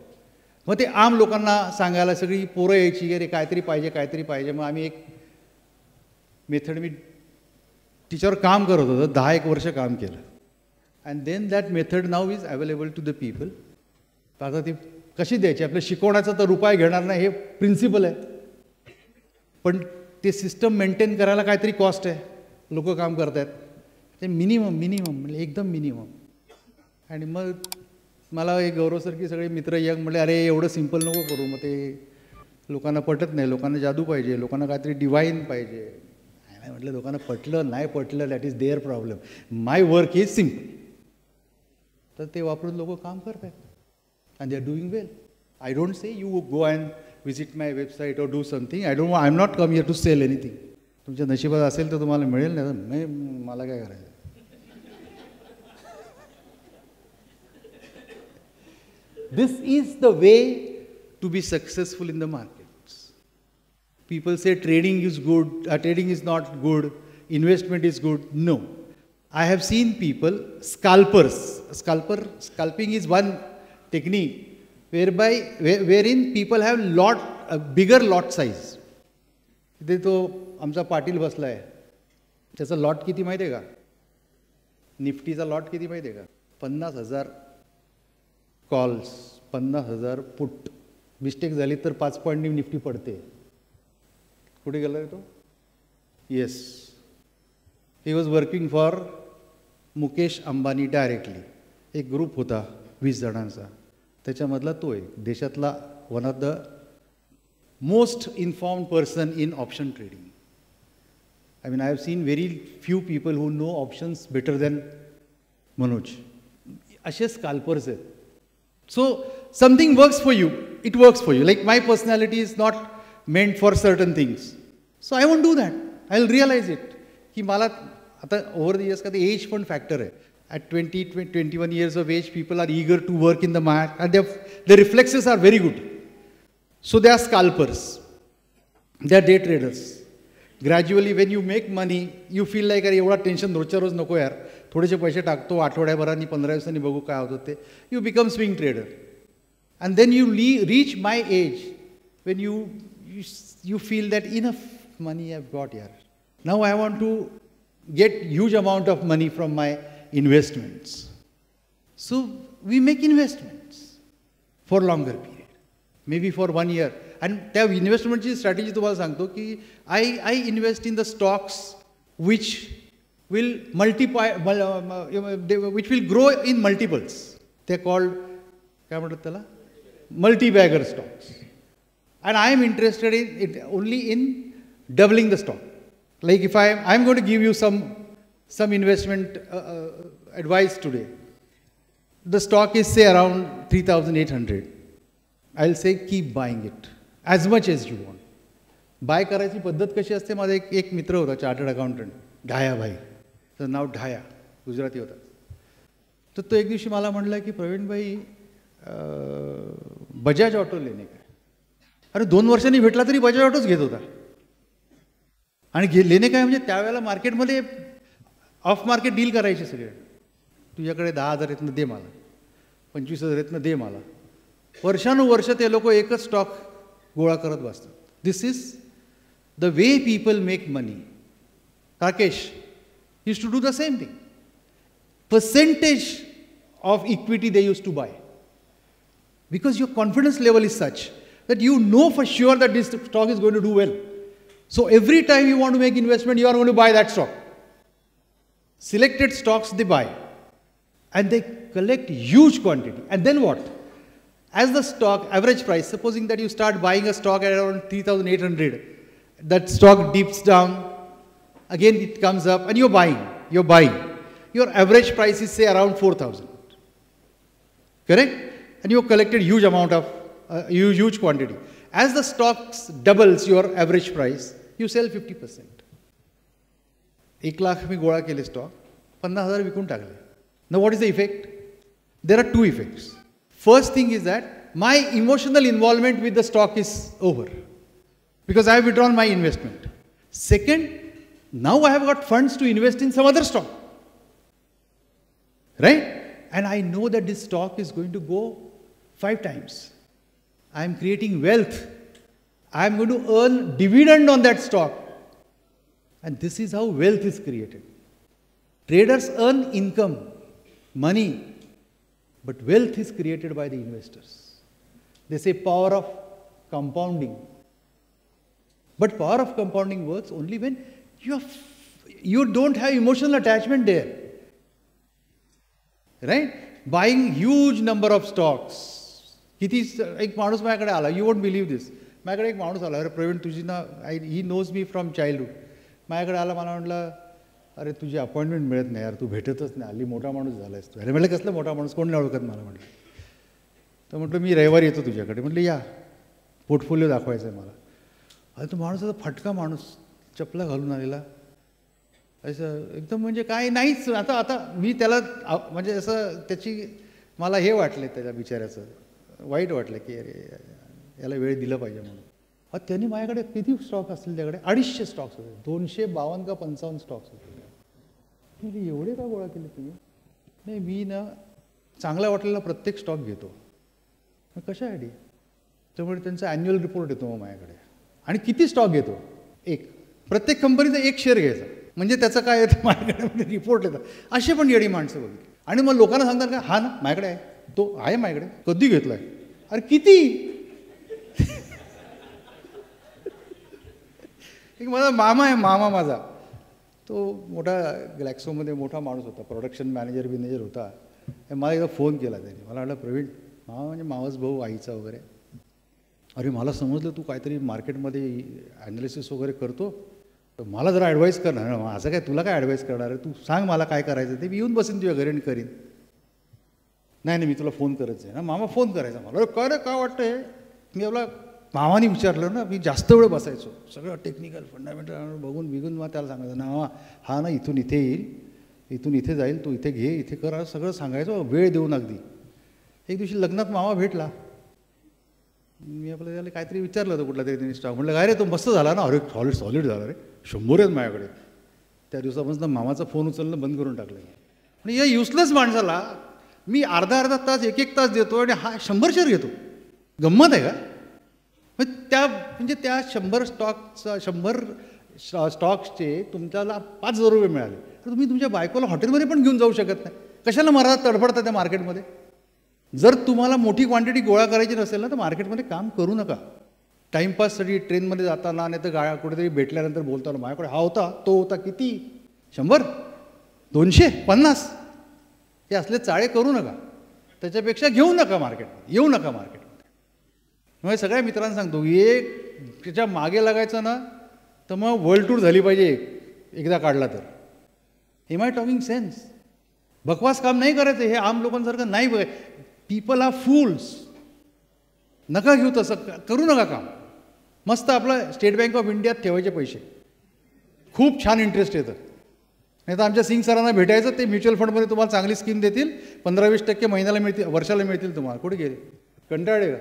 मग ते आम लोकांना सांगायला सगळी पोरं यायची, अरे काहीतरी पाहिजे. मग आम्ही एक मेथड, मी तिच्यावर काम करत होतो, 10-1 वर्ष काम केलं. अँड देन दॅट मेथड नाव is available to the people. आता ती कशी द्यायची, आपल्या शिकवण्याचा तर रुपये घेणार नाही हे प्रिन्सिपल आहे, पण ते सिस्टम मेंटेन करायला काहीतरी कॉस्ट आहे, लोक काम करत आहेत, ते मिनिमम म्हणजे एकदम मिनिमम. आणि मग मला एक गौरवसारखी सगळे मित्र यंग म्हणले, अरे एवढं सिम्पल नको करू, मग ते लोकांना पटत नाही, लोकांना जादू पाहिजे, लोकांना काहीतरी डिवाईन पाहिजे. नाही म्हटलं, लोकांना पटलं नाही पटलं that is their problem, my work is simple. तर ते वापरून लोक काम करत आहेत and they are doing well. I don't say you go and visit my website or do something. I'm not come here to sell anything. तुमच्या नशिबात असेल तर तुम्हाला मिळेल, नाही मला काय करायचं. This is the way to be successful in the markets. People say trading is good, trading is not good, investment is good. No. I have seen people, scalpers. Scalping is one technique wherein people have bigger lot size. इथे तो आमचा पाटील बसला आहे, त्याचा lot किती माहिती आहे का? निफ्टीचा लॉट किती माहिती आहे का? 50,000 कॉल्स, 50,000 पुट. मिस्टेक झाली तर 5 पॉईंटनी निफ्टी पडते. कुठे गेला तो? Yes, he was working for Mukesh Ambani directly. एक ग्रुप होता 20 जणांचा, त्याच्यामधला तो एक देशातला one of the most informed person in option trading. I mean I have scene very few people who no options better than Manoj. असे स्काल्पर्स आहेत. So something works for you, it works for you. Like my personality is not meant for certain things, so I want do that. I will realise it की मला आता over the years का ते age पण factor आहे. At 20, 21 years of age, people are eager to work in the market and their reflexes are very good. So they are scalpers. They are day traders. Gradually when you make money, you feel like अरे एवढा tension रोजच्या रोज नको यार, थोडेसे पैसे टाकतो, आठवड्याभरानी 15 दिवसांनी बघू काय होतं ते. You become swing trader. And then you reach my age when you feel that enough money I've got here. Now I want to get huge amount of money from my investments. So we make investments for longer period, maybe for 1 year. And त्या investmentची strategy तुम्हाला सांगतो की I invest in the stocks which will multiply, which will grow in multiples. They're called, काय म्हणतात त्याला, multi-bagger stocks. And I am interested in it only in doubling the stock. Like if I'm going to give you some investment advice today. The stock is say around 3,800. I'll say keep buying it as much as you want. Buy करायची पद्धत कशी असते? माझा एक मित्र होता chartered accountant, ढाया भाई. त्याचं नाव ढाया, गुजराती होता. तर तो एक दिवशी मला म्हणला की प्रवीण भाई बजाज ऑटो लेणे काय. अरे 2 वर्षांनी भेटला तरी बजाज ऑटोच घेत होता. आणि लेणे काय म्हणजे त्यावेळेला मार्केटमध्ये ऑफ मार्केट डील करायचे सगळे. तुझ्याकडे 10,000 येतनं दे मला, 25,000 येतनं दे मला. वर्षानुवर्ष ते लोक एकच स्टॉक गोळा करत बसतात. This is the way people make money. Rakesh use to do the same thing. Percentage of equity they use to buy because your confidence level is such that you know for sure that this stock is going to do well. So every time you want to make investment, you are going to buy that stock. Selected stocks they buy and they collect huge quantity. And then what? As the stock average price, supposing that you start buying a stock at around 3,800, that stock dips down, again it comes up and you're buying. Your average price is say around 4,000. Correct? And you have collected huge amount of huge quantity. As the stocks doubles your average price, you sell 50%. 1 lakh मी गोळा केले stock, 50,000 विकून टाकले. Now what is the effect? There are 2 effects. First thing is that my emotional involvement with the stock is over because I have withdrawn my investment. Second, now I have got funds to invest in some other stock. Right? And I know that this stock is going to go 5 times. I am creating wealth. I am going to earn dividend on that stock. And this is how wealth is created. Traders earn income, money, but wealth is created by the investors. They say power of compounding. But power of compounding works only when you don't have emotional attachment there. Right? Buying huge number of stocks. किती एक माणूस माझ्याकडे आला, you won't believe दिस. माझ्याकडे एक माणूस आला, अरे प्रवीण तुझी ना, he knows me from childhood. माझ्याकडे आला, मला म्हटलं अरे तुझी अपॉइंटमेंट मिळत नाही यार, तू भेटतच नाही, हल्ली मोठा माणूस झालायस तू. अरे म्हटलं कसलं मोठा माणूस, कोण नाही ओळखत मला. म्हटलं तर म्हटलं मी रविवारी येतो तुझ्याकडे. म्हटलं या, पोर्टफोलिओ दाखवायचा आहे मला. अरे तो माणूस आता फटका माणूस, चपला घालून आलेला, असं एकदम म्हणजे काय नाहीच. आता मी त्याला म्हणजे असं त्याची मला हे वाटलं त्याच्या बिचाऱ्याचं वाईट वाटलं की अरे याला वेळ दिला पाहिजे म्हणून. त्यांनी माझ्याकडे किती स्टॉक असतील त्याकडे, 250 स्टॉक्स होते, 252 का 55 स्टॉक्स होते. म्हणजे एवढे का गोळा केले तुम्ही? नाही मी ना चांगला वाटलेला प्रत्येक स्टॉक घेतो. कशासाठी? त्यामुळे त्यांचा ॲन्युअल रिपोर्ट येतो मग माझ्याकडे. आणि किती स्टॉक घेतो? एक. प्रत्येक कंपनीचा एक शेअर घ्यायचा, म्हणजे त्याचं काय येतं माझ्याकडे रिपोर्ट येतं. असे पण येडी माणसं बघितली. आणि मग लोकांना सांगतात का हा ना माझ्याकडे आहे, तो आहे माझ्याकडे, कधी घेतलाय, अरे किती. एक माझा मामा आहे, मामा माझा, तो मोठा ग्लॅक्सोमध्ये मोठा माणूस होता, प्रोडक्शन मॅनेजर होता. मला एकदा फोन केला त्याने, मला म्हटलं प्रवीण, मामा म्हणजे मावस भाऊ आईचा वगैरे, अरे मला समजलं तू काहीतरी मार्केटमध्ये ॲनालिसिस वगैरे करतो, तर मला जरा ॲडवाईस कर ना. असं काय, तुला काय ॲडवाईस करणार आहे, तू सांग मला काय करायचं ते, मी येऊन बसेन तुझ्या घरी आणि करीन. नाही मी तुला फोन करत आहे ना. मामा फोन करायचा मला, काय रे काय वाटतंय. मी आपला मामाने विचारलं ना, मी जास्त वेळ बसायचो, सगळं टेक्निकल फंडामेंटल बघून मग त्याला सांगायचं ना, हा ना इथून इथे येईल, इथून इथे जाईल, तू इथे घे, इथे कर, सगळं सांगायचं वेळ देऊन अगदी. एक दिवशी लग्नात मामा भेटला, मी आपलं त्याला काहीतरी विचारलं होतं कुठला तरी त्यांनी स्टॉक. म्हटलं काय रे तो मस्त झाला ना, अरे सॉलिड झाला रे, 100 आहेत माझ्याकडे. त्या दिवसापासून मामाचा फोन उचलणं बंद करून टाकलं. म्हणजे या युजलेस माणसाला मी अर्धा तास 1 तास देतो आणि हा 100 शेअर घेतो. गंमत आहे का? म्हणजे त्या 100 स्टॉक्सचे तुमच्याला 5,000 रुपये मिळाले, तर तुम्ही तुमच्या बायकोला हॉटेलमध्ये पण घेऊन जाऊ शकत नाही. कशाला मराठा तडफडता त्या मार्केटमध्ये? जर तुम्हाला मोठी क्वांटिटी गोळा करायची नसेल ना, तर मार्केटमध्ये काम करू नका. टाईमपाससाठी ट्रेनमध्ये जाताना नाही तर कुठेतरी भेटल्यानंतर बोलताना माझ्याकडे हा होता, तो होता, किती 100 200 50 हे असले चाळे करू नका. त्याच्यापेक्षा घेऊ नका मार्केटमध्ये, येऊ नका मार्केटमध्ये. मग सगळ्या मित्रांना सांगतो, एक त्याच्या मागे लागायचं ना, तर मग वर्ल्ड टूर झाली पाहिजे एकदा काढला तर. Am I talking sense? बकवास काम नाही करायचं, हे आम लोकांसारखं नाही बघाय. People are fools. नका घेऊ, तसं करू नका काम. मस्त आपलं स्टेट बँक ऑफ इंडियात ठेवायचे पैसे, खूप छान इंटरेस्ट येतं. नाही तर आमच्या सिंग सरांना भेटायचं, ते म्युच्युअल फंडमध्ये तुम्हाला चांगली स्कीम देतील, 15-20% महिन्याला मिळतील, वर्षाला मिळतील तुम्हाला. कुठे गेले? कंटाळले का?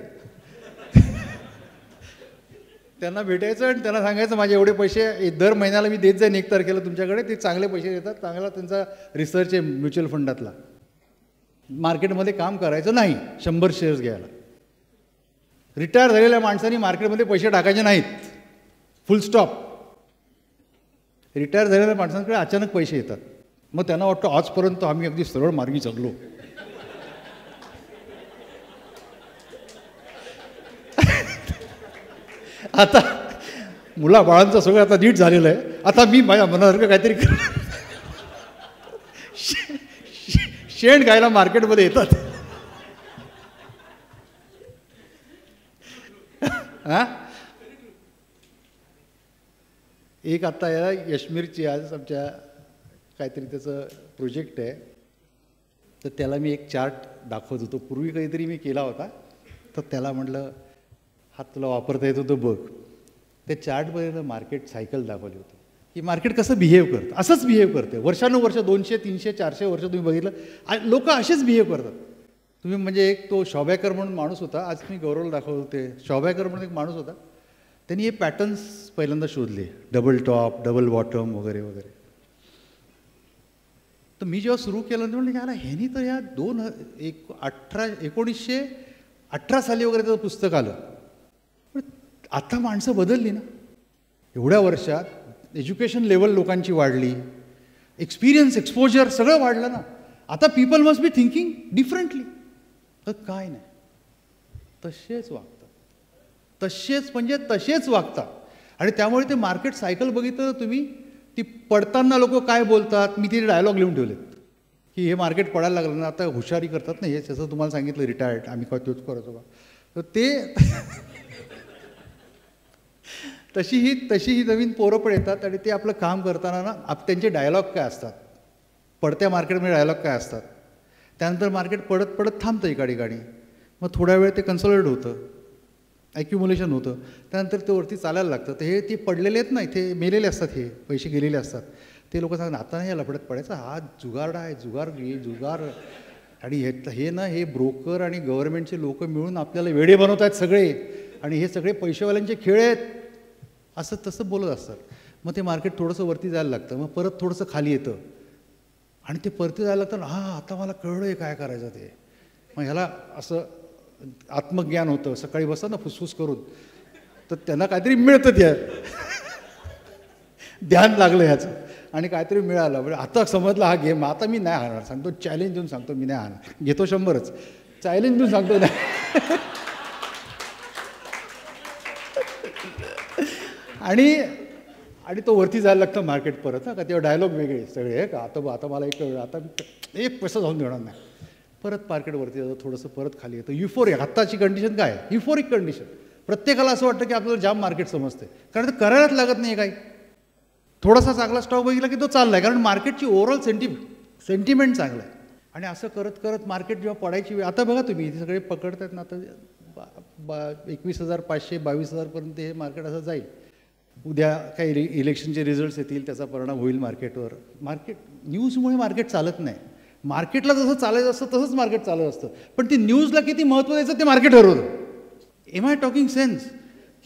त्यांना भेटायचं आणि त्यांना सांगायचं माझे एवढे पैसे दर महिन्याला मी देत जाईन 1 तारखेला तुमच्याकडे. ते चांगले पैसे देतात, चांगला त्यांचा रिसर्च आहे म्युच्युअल फंडातला. मार्केटमध्ये काम करायचं नाही, 100 शेअर्स घ्यायला. रिटायर झालेल्या माणसांनी मार्केटमध्ये पैसे टाकायचे नाहीत, फुल स्टॉप. रिटायर झालेल्या माणसांकडे अचानक पैसे येतात, मग त्यांना वाटतं आजपर्यंत आम्ही अगदी सरळ मार्गी जगलो. आता मुलाबाळांचं सगळं आता नीट झालेलं आहे, आता मी माझ्या मनासारखं काहीतरी शेण खायला मार्केटमध्ये येतात. हां, एक आता या यशमीरची आज आमच्या काहीतरी त्याचं प्रोजेक्ट आहे, तर त्याला मी एक चार्ट दाखवत होतो. पूर्वी काहीतरी मी केला होता, तर त्याला म्हटलं हा तुला वापरता येतो तो बघ. त्या चार्टमध्ये मार्केट सायकल दाखवली होती की मार्केट कसं बिहेव करतं. असंच बिहेव करते वर्षानुवर्ष, 200 300 400 वर्ष तुम्ही बघितलं, लोक असेच बिहेव करतात. तुम्ही म्हणजे एक तो शॉबॅकर म्हणून माणूस होता, आज मी गौरवला दाखवत होते. शॉबॅकर म्हणून एक माणूस होता, त्यांनी हे पॅटर्न्स पहिल्यांदा शोधले, डबल टॉप, डबल बॉटम वगैरे वगैरे. तर मी जेव्हा सुरू केलं तर म्हणलं याला ह्यानी तर या 1918 साली वगैरे त्याचं पुस्तक आलं. पण आता माणसं बदलली ना, एवढ्या वर्षात एज्युकेशन लेवल लोकांची वाढली, एक्सपिरियन्स, एक्सपोजर सगळं वाढलं ना. आता people must be thinking differently. तर काय नाही, तसेच वागतात, तसेच म्हणजे तसेच वागतात. आणि त्यामुळे ते मार्केट सायकल बघितलं तुम्ही, ती पडताना लोक काय बोलतात, मी तिथे डायलॉग लिहून ठेवलेत की हे मार्केट पडायला लागलं ना, आता हुशारी करतात ना, हे जसं तुम्हाला सांगितलं रिटायर्ड आम्ही काय तोच करायचो का, तर ते तशी ही नवीन पोरं पण येतात आणि ते आपलं काम करताना ना त्यांचे डायलॉग काय असतात, पडत्या मार्केटमध्ये डायलॉग काय असतात, त्यानंतर मार्केट पडत पडत थांबतं एका ठिकाणी, मग थोड्या वेळ ते कन्सॉलिडेट होतं, ॲक्युम्युलेशन होतं, त्यानंतर ते वरती चालायला लागतं. तर हे ते पडलेले आहेत ना, इथे मेलेले असतात, हे पैसे गेलेले असतात, ते लोक सांगतात आता नाही याला पडत पडायचा, हा जुगारडा आहे, जुगार. आणि हे ना हे ब्रोकर आणि गव्हर्नमेंटचे लोक मिळून आपल्याला वेडे बनवत आहेत सगळे, आणि हे सगळे पैसेवाल्यांचे खेळ आहेत, असं तसं बोलत असतात. मग ते मार्केट थोडंसं वरती जायला लागतं, मग परत थोडंसं खाली येतं आणि ते परती जायला लागतं, हां आता मला कळलं आहे काय करायचं ते. मग ह्याला असं आत्मज्ञान होतं, सकाळी बसतात ना फुसफुस करून, तर त्यांना काहीतरी मिळतं, त्या ध्यान लागलं ह्याचं आणि काहीतरी मिळालं, म्हणजे आता समजलं हा गेम, आता मी नाही हारणार, सांगतो चॅलेंज देऊन सांगतो मी नाही हारणार, घेतो 100च चॅलेंज देऊन सांगतो नाही. आणि तो वरती जायला लागतं मार्केट परत, का तेव्हा डायलॉग वेगळे सगळे का, आता मला एक पैसा जाऊन देणार नाही, परत मार्केट वरती जातं, थोडंसं परत खाली येतं. युफोरिक आत्ताची कंडिशन काय आहे, युफोरिक कंडिशन. प्रत्येकाला असं वाटतं की आपल्याला जाम मार्केट समजते, कारण ते करायलाच लागत नाही काही. थोडासा चांगला स्टॉक बघितला की तो चालला आहे, कारण मार्केटची ओव्हरऑल सेंटिमेंट चांगलं आहे. आणि असं करत करत मार्केट जेव्हा पडायची वेळ, आता बघा तुम्ही इथे सगळे पकडतात ना, आता 21,500 22,000पर्यंत हे मार्केट असं जाईल. उद्या काही इलेक्शनचे रिझल्ट्स येतील, त्याचा परिणाम होईल मार्केटवर. न्यूजमुळे मार्केट चालत नाही. मार्केटला जसं चालायचं असतं तसंच मार्केट चालत असतं, पण ती न्यूजला किती महत्त्व द्यायचं ते मार्केट ठरवतं. Am I talking sense?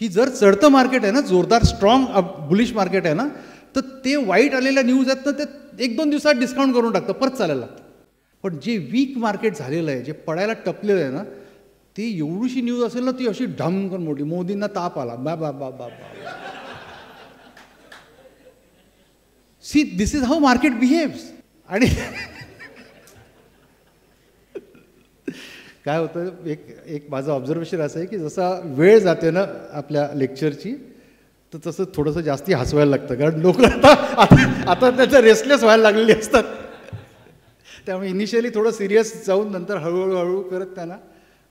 की जर चढतं मार्केट आहे ना, जोरदार स्ट्रॉंग बुलिश मार्केट आहे ना, तर ते वाईट आलेल्या न्यूज आहेत ना, ते 1-2 दिवसात डिस्काउंट करून टाकतं, परत चालायला लागतं. पण जे वीक मार्केट झालेलं आहे, जे पडायला टपलेलं आहे ना, ती एवढीशी न्यूज असेल ना, ती अशी ढमकन मोठी, मोदींना ताप आला, बा see this is how market behaves. आणि काय होतं, एक माझं ऑब्झर्वेशन असं आहे की जसा वेळ जाते ना आपल्या लेक्चरची, तर तसं थोडंसं जास्ती हसवायला लागतं, कारण लोक आता त्याचं रेस्टलेस व्हायला लागलेली असतात. त्यामुळे इनिशियली थोडं सिरियस जाऊन नंतर हळूहळू करत त्यांना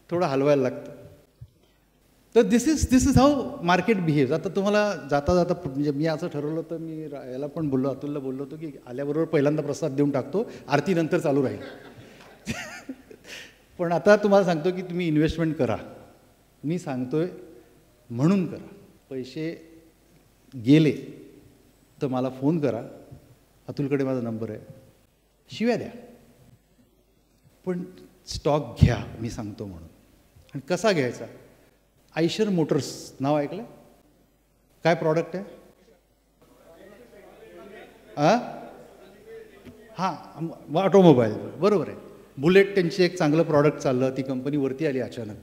थोडं हलवायला लागतं. तर दिस इज हाऊ मार्केट बिहेव्स. आता तुम्हाला जाता जाता म्हणजे मी असं ठरवलं होतं, मी याला पण बोललो, अतुलला बोललो होतो की आल्याबरोबर पहिल्यांदा प्रसाद देऊन टाकतो, आरती नंतर चालू राहील. पण आता तुम्हाला सांगतो की तुम्ही इन्व्हेस्टमेंट करा, मी सांगतोय म्हणून करा. पैसे गेले तर मला फोन करा, अतुलकडे माझा नंबर आहे, शिव्या द्या, पण स्टॉक घ्या मी सांगतो म्हणून. आणि कसा घ्यायचा? आयशर मोटर्स नाव ऐकलं? काय प्रॉडक्ट आहे? हां, ऑटोमोबाईल, बरोबर आहे. बुलेट त्यांची एक चांगलं प्रॉडक्ट चाललं, ती कंपनी वरती आली अचानक.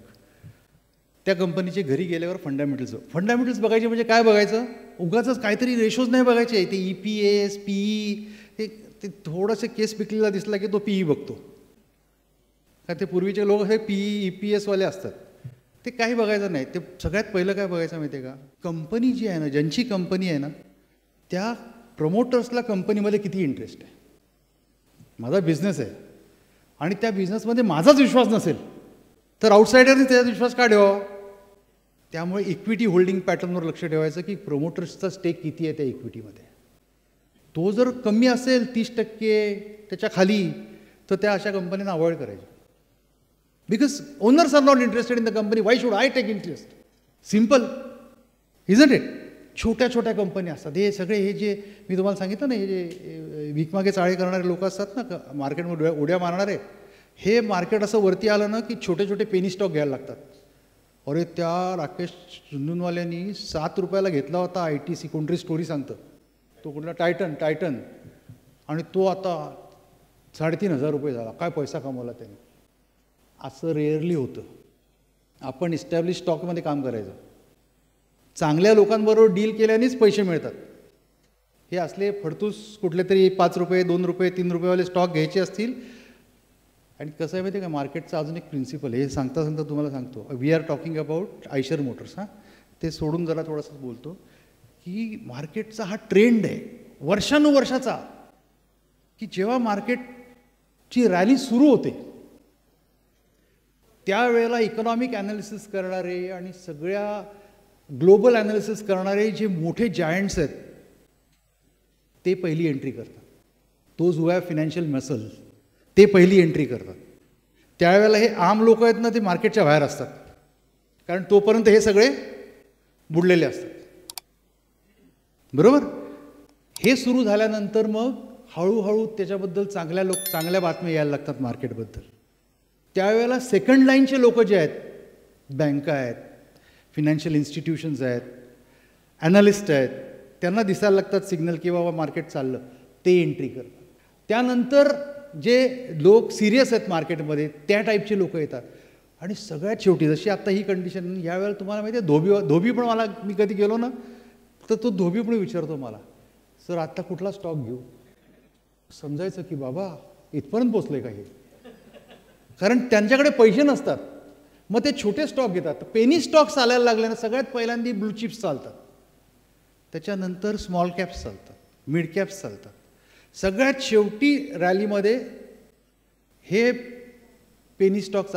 त्या कंपनीचे घरी गेल्यावर फंडामेंटल्स बघायचे. म्हणजे काय बघायचं? उगाच काहीतरी रेशोज नाही बघायचे. ते EPS PE ते थोडंसं केस पिकलेला दिसला की तो PE बघतो. का ते पूर्वीचे लोक हे PE EPS वाले असतात, ते काही बघायचं नाही. ते सगळ्यात पहिलं काय बघायचं माहिती आहे का? कंपनी जी आहे ना, ज्यांची कंपनी आहे ना, त्या प्रमोटर्सला कंपनीमध्ये किती इंटरेस्ट आहे. माझा बिझनेस आहे आणि त्या बिझनेसमध्ये माझाच विश्वास नसेल तर आउटसायडरने त्याचा विश्वास का ठेवावा? त्यामुळे इक्विटी होल्डिंग पॅटर्नवर लक्ष ठेवायचं की प्रमोटर्सचा स्टेक किती आहे त्या इक्विटीमध्ये. तो जर कमी असेल 30% त्याच्या खाली, तर त्या अशा कंपनीना अवॉइड करायच्या. Because owners are not interested in the company, why should I take interest? Simple, isn't it? छोट्या छोट्या कंपन्या असतात, हे सगळे हे जे मी तुम्हाला सांगितलं ना, हे जे भिकमागे चाळे करणारे लोक असतात ना, मार्केटमध्ये उड्या मारणारे, हे मार्केट असं वरती आलं ना की छोटे छोटे पेनी स्टॉक घ्यायला लागतात. अरे त्या राकेश चुंदूनवाल्यांनी ₹7 घेतला होता ITC, कोणतरी स्टोरी सांगतं, तो कुठला टायटन, आणि तो आता ₹3,500 झाला. काय पैसा कमवला त्याने. असं रेअरली होतं. आपण इस्टॅब्लिश स्टॉकमध्ये काम करायचं, चांगल्या लोकांबरोबर डील केल्यानेच पैसे मिळतात. हे असले फडतूस कुठले तरी ₹5 ₹2 ₹3 वाले स्टॉक घ्यायचे असतील, आणि कसं आहे माहिती आहे का, मार्केटचा अजून एक प्रिन्सिपल आहे, हे सांगता सांगता तुम्हाला सांगतो. We are talking about Eicher Motors. ते सोडून जरा थोडंसं बोलतो की मार्केटचा हा ट्रेंड आहे वर्षानुवर्षाचा, की जेव्हा मार्केटची रॅली सुरू होते त्यावेळेला इकॉनॉमिक ॲनालिसिस करणारे आणि सगळ्या ग्लोबल ॲनालिसिस करणारे जे मोठे जायंट्स आहेत ते पहिली एंट्री करतात. Those who have financial muscle ते पहिली एंट्री करतात. त्यावेळेला हे आम लोक आहेत ना, ते मार्केटच्या बाहेर असतात, कारण तोपर्यंत हे सगळे बुडलेले असतात. बरोबर. हे सुरू झाल्यानंतर मग हळूहळू त्याच्याबद्दल चांगल्या बातम्या यायला लागतात मार्केटबद्दल. त्यावेळेला सेकंड लाईनचे लोक जे आहेत, बँका आहेत, फिनान्शियल इन्स्टिट्यूशन्स आहेत, ॲनालिस्ट आहेत, त्यांना दिसायला लागतात सिग्नल की बाबा मार्केट चाललं, ते एंट्री करतात. त्यानंतर जे लोक सिरियस आहेत मार्केटमध्ये त्या टाईपचे लोक येतात. आणि सगळ्यात शेवटी जशी आत्ता ही कंडिशन, यावेळेला तुम्हाला माहिती आहे धोबी पण मला, मी कधी गेलो ना तर तो धोबी पण विचारतो मला, सर आत्ता कुठला स्टॉक घेऊ. समजायचं की बाबा इथपर्यंत पोचले का हे, कारण त्यांच्याकडे पैसे नसतात, मग ते छोटे स्टॉक घेतात. पेनी स्टॉक्स चालायला लागले ना, सगळ्यात पहिल्यांदा ब्लू चिप्स चालतात, त्याच्यानंतर स्मॉल कॅप्स चालतात, मिड कॅप्स चालतात. सगळ्यात शेवटी रॅलीमध्ये हे पेनी स्टॉक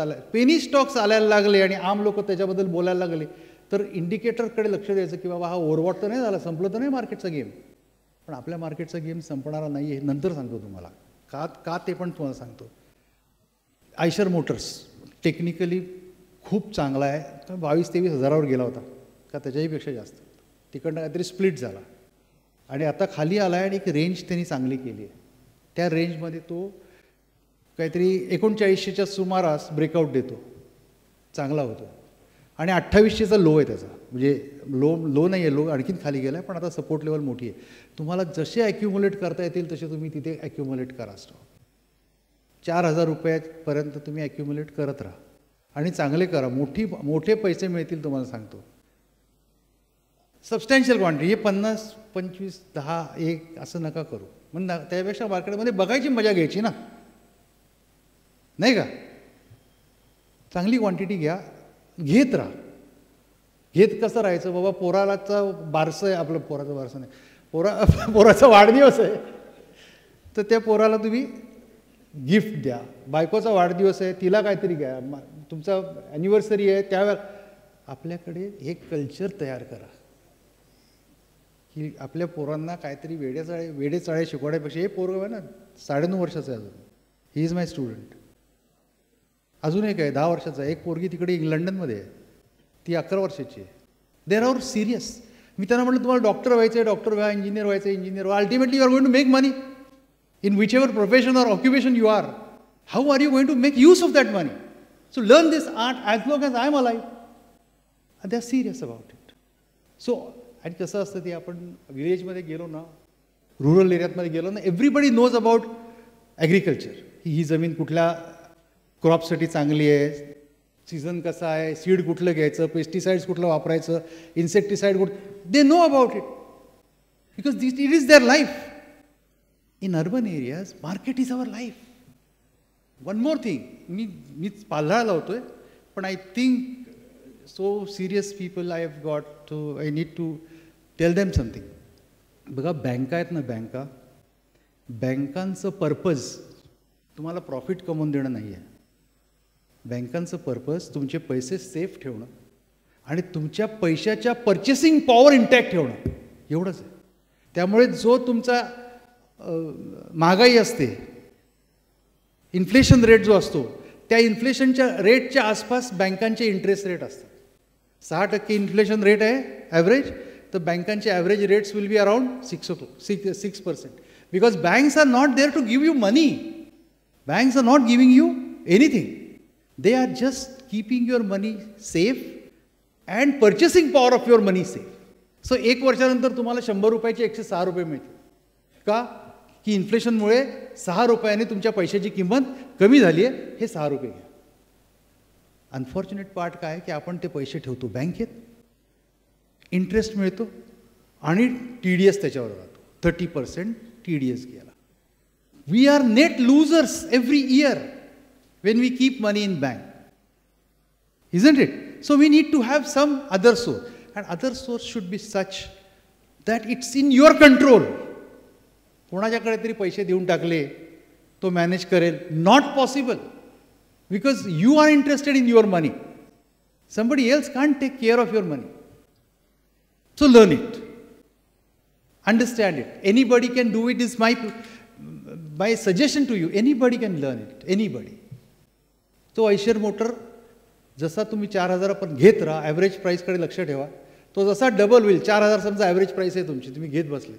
चालायला लागले आणि आम लोक त्याच्याबद्दल बोलायला लागले, तर इंडिकेटरकडे लक्ष द्यायचं की बाबा हा ओव्हरबॉट तर नाही झाला, संपलं तर नाही मार्केटचा गेम. पण आपल्या मार्केटचा गेम संपणारा नाही आहे, हे नंतर सांगतो तुम्हाला. का ते पण तुम्हाला सांगतो. आयशर मोटर्स टेक्निकली खूप चांगला आहे, 22-23 हजारावर गेला होता का, त्याच्याहीपेक्षा जास्त. तिकडनं काहीतरी स्प्लिट झाला आणि आता खाली आला आहे आणि एक रेंज त्यांनी चांगली केली आहे. त्या रेंजमध्ये तो काहीतरी 3900च्या सुमारास ब्रेकआउट देतो, चांगला होतो. आणि 2800चा लो आहे त्याचा, म्हणजे लो नाही आहे, लो आणखीन खाली गेला आहे, पण आता सपोर्ट लेवल मोठी आहे. तुम्हाला जसे ॲक्युम्युलेट करता येतील तसे तुम्ही तिथे ॲक्युम्युलेट करा. स्टॉक 4000 रुपयापर्यंत तुम्ही ॲक्युम्युलेट करत राहा आणि चांगले करा. मोठे पैसे मिळतील तुम्हाला सांगतो. सबस्टॅन्शियल क्वांटिटी, हे 50, 25, 10, 1 असं नका करू. मग त्यापेक्षा मार्केटमध्ये बघायची मजा घ्यायची ना, नाही का. चांगली क्वांटिटी घ्या, घेत राहा. घेत कसं राहायचं बाबा, पोरालाचा बारसं आहे आपलं, पोराचं बारसं नाही, पोराचा वाढदिवस आहे, तर त्या पोराला तुम्ही गिफ्ट द्या. बायकोचा वाढदिवस आहे, तिला काहीतरी घ्या. तुमचा ॲनिव्हर्सरी आहे, त्यावेळेला आपल्याकडे हे कल्चर तयार करा की आपल्या पोरांना काहीतरी वेडेचाळे शिकवण्यापेक्षा, हे पोरं आहे ना 9.5 वर्षाचं आहे अजून, ही इज माय स्टुडंट. अजून एक आहे 10 वर्षाचा, एक पोरगी तिकडे लंडनमध्ये आहे, ती 11 वर्षाची आहे. There are serious. मी त्यांना म्हटलं तुम्हाला डॉक्टर व्हायचं आहे, डॉक्टर व्हा, इंजिनियर व्हायचं आहे, इंजिनियर व्हा. Ultimately you are going to make money in whichever profession or occupation you are. How are you going to make use of that money? So learn this art as long as I am alive. And they are serious about it. So, आणि कसं असतं ते, आपण विलेजमध्ये गेलो ना, rural एरियामध्ये गेलो ना, एव्हरीबडी नोज अबाउट ॲग्रिकल्चर. ही जमीन कुठल्या क्रॉपसाठी चांगली आहे, सीझन कसा आहे, सीड कुठलं घ्यायचं, पेस्टिसाइड्स कुठलं वापरायचं, इन्सेक्टिसाइड कुठं, they know about it because it is their life. In urban areas, market is our life. One more thing, मीच पाल्हाळा लावतोय, पण I think so serious people I have got to, I need to tell them something. बघा बँका आहेत ना, बँकांचं purpose तुम्हाला प्रॉफिट कमवून देणं नाही आहे. बँकांचं पर्पज तुमचे पैसे सेफ ठेवणं आणि तुमच्या पैशाच्या पर्चेसिंग पॉवर इंटॅक्ट ठेवणं, एवढंच आहे. त्यामुळे जो तुमचा महागाई असते, इन्फ्लेशन रेट जो असतो, त्या इन्फ्लेशनच्या रेटच्या आसपास बँकांचे इंटरेस्ट रेट असतात. 6% इन्फ्लेशन रेट आहे ॲव्हरेज, तर बँकांचे average rates will be around 6%. Because banks are not there to give you money. Banks are not giving you anything. They are just keeping your money safe and purchasing power of your money safe. So 1 वर्षानंतर तुम्हाला 100 रुपयाचे 106 रुपये मिळतील. का की इन्फ्लेशनमुळे 6 रुपयाने तुमच्या पैशाची किंमत कमी झाली आहे, हे 6 रुपये घ्या. अनफॉर्च्युनेट पार्ट काय की आपण ते पैसे ठेवतो बँकेत, इंटरेस्ट मिळतो आणि TDS त्याच्यावर जातो, 30% TDS गेला. We are net losers every year. when we keep money in bank. Isn't it? So we need to have some other source. And other source should be such that it's in your control. कोणाच्याकडे तरी पैसे देऊन टाकले, तो manage करेल. Not possible. Because you are interested in your money. Somebody else can't take care of your money. So learn it. Understand it. Anybody can do it. Is my suggestion to you. Anybody can learn it. Anybody. तो Asher motor जसा तुम्ही 4,000 पण घेत राहा, average प्राईसकडे लक्ष ठेवा. तो जसा डबल होईल, 4,000 समजा ॲव्हरेज प्राईस आहे तुमची, तुम्ही घेत बसले,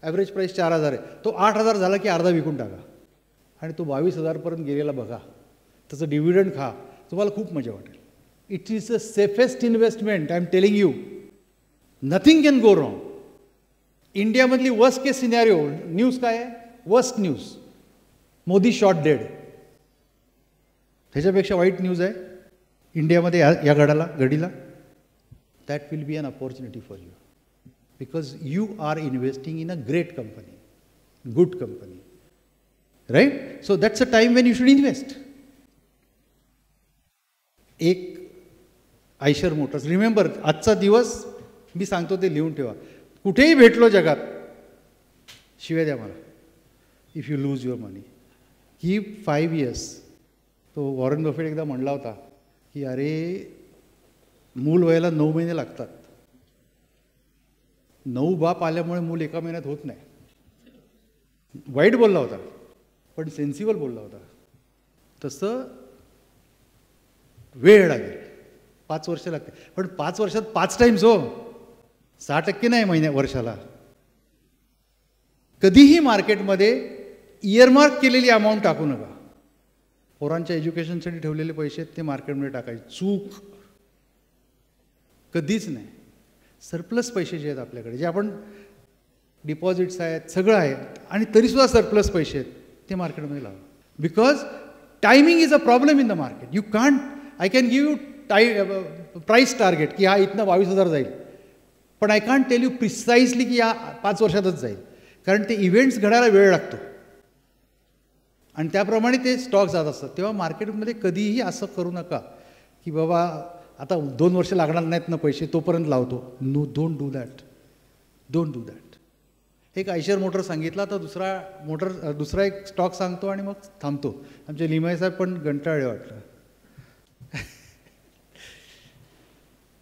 ॲव्हरेज प्राईस 4,000 आहे, तो 8,000 झाला की अर्धा विकून टाका आणि तो 22,000 पर्यंत गेलेला बघा, त्याचं डिव्हिडंड खा, तुम्हाला खूप मजा वाटेल. It is the safest investment. I am telling you, nothing can go wrong. इंडियामधली वर्स्ट केस सिनॅरिओ न्यूज काय आहे? Worst news, Modi shot dead. ह्याच्यापेक्षा वाईट न्यूज आहे इंडियामध्ये या घडीला. That will be an opportunity for you, because you are investing in a great company, good company, right? So that's a time when you should invest. एक Eicher motors, remember, आजचा दिवस मी सांगतो ते लिहून ठेवा. कुठेही भेटलो जगात, शिव्या द्या मला. If you lose your money, keep 5 years. तो वॉरेन बफेट एकदा म्हणला होता की अरे मूल व्हायला 9 महिने लागतात. 9 बाप आल्यामुळे मूल एका महिन्यात होत नाही. वाईट बोलला होता पण सेन्सिबल बोलला होता. तसं वेळ लागेल, 5 वर्ष लागते, पण 5 वर्षात 5 टाइम्स हो, 6% नाही वर्षाला. कधीही मार्केटमध्ये इयरमार्क केलेली अमाऊंट टाकू नका. पोरांच्या एज्युकेशनसाठी ठेवलेले पैसे ते मार्केटमध्ये टाकायचे, चूक कधीच नाही. सरप्लस पैसे जे आहेत आपल्याकडे, जे आपण डिपॉझिट्स आहेत, सगळं आहे, आणि तरीसुद्धा सरप्लस पैसे आहेत, ते मार्केटमध्ये लावा. Because timing is a problem in the market. You can't, I can give you price target की हा इथनं 22,000 जाईल, पण I can't tell you precisely की या 5 वर्षातच जाईल, कारण ते इव्हेंट्स घडायला वेळ लागतो आणि त्याप्रमाणे ते स्टॉक जात असतात. तेव्हा मार्केटमध्ये कधीही असं करू नका की बाबा आता 2 वर्ष लागणार नाहीत ना पैसे, तोपर्यंत लावतो. No, don't do that, don't do that. एक आयशर मोटर सांगितला, तर दुसरा एक स्टॉक सांगतो आणि मग थांबतो. आमचे लिमाय साहेब पण कंटाळले वाटलं.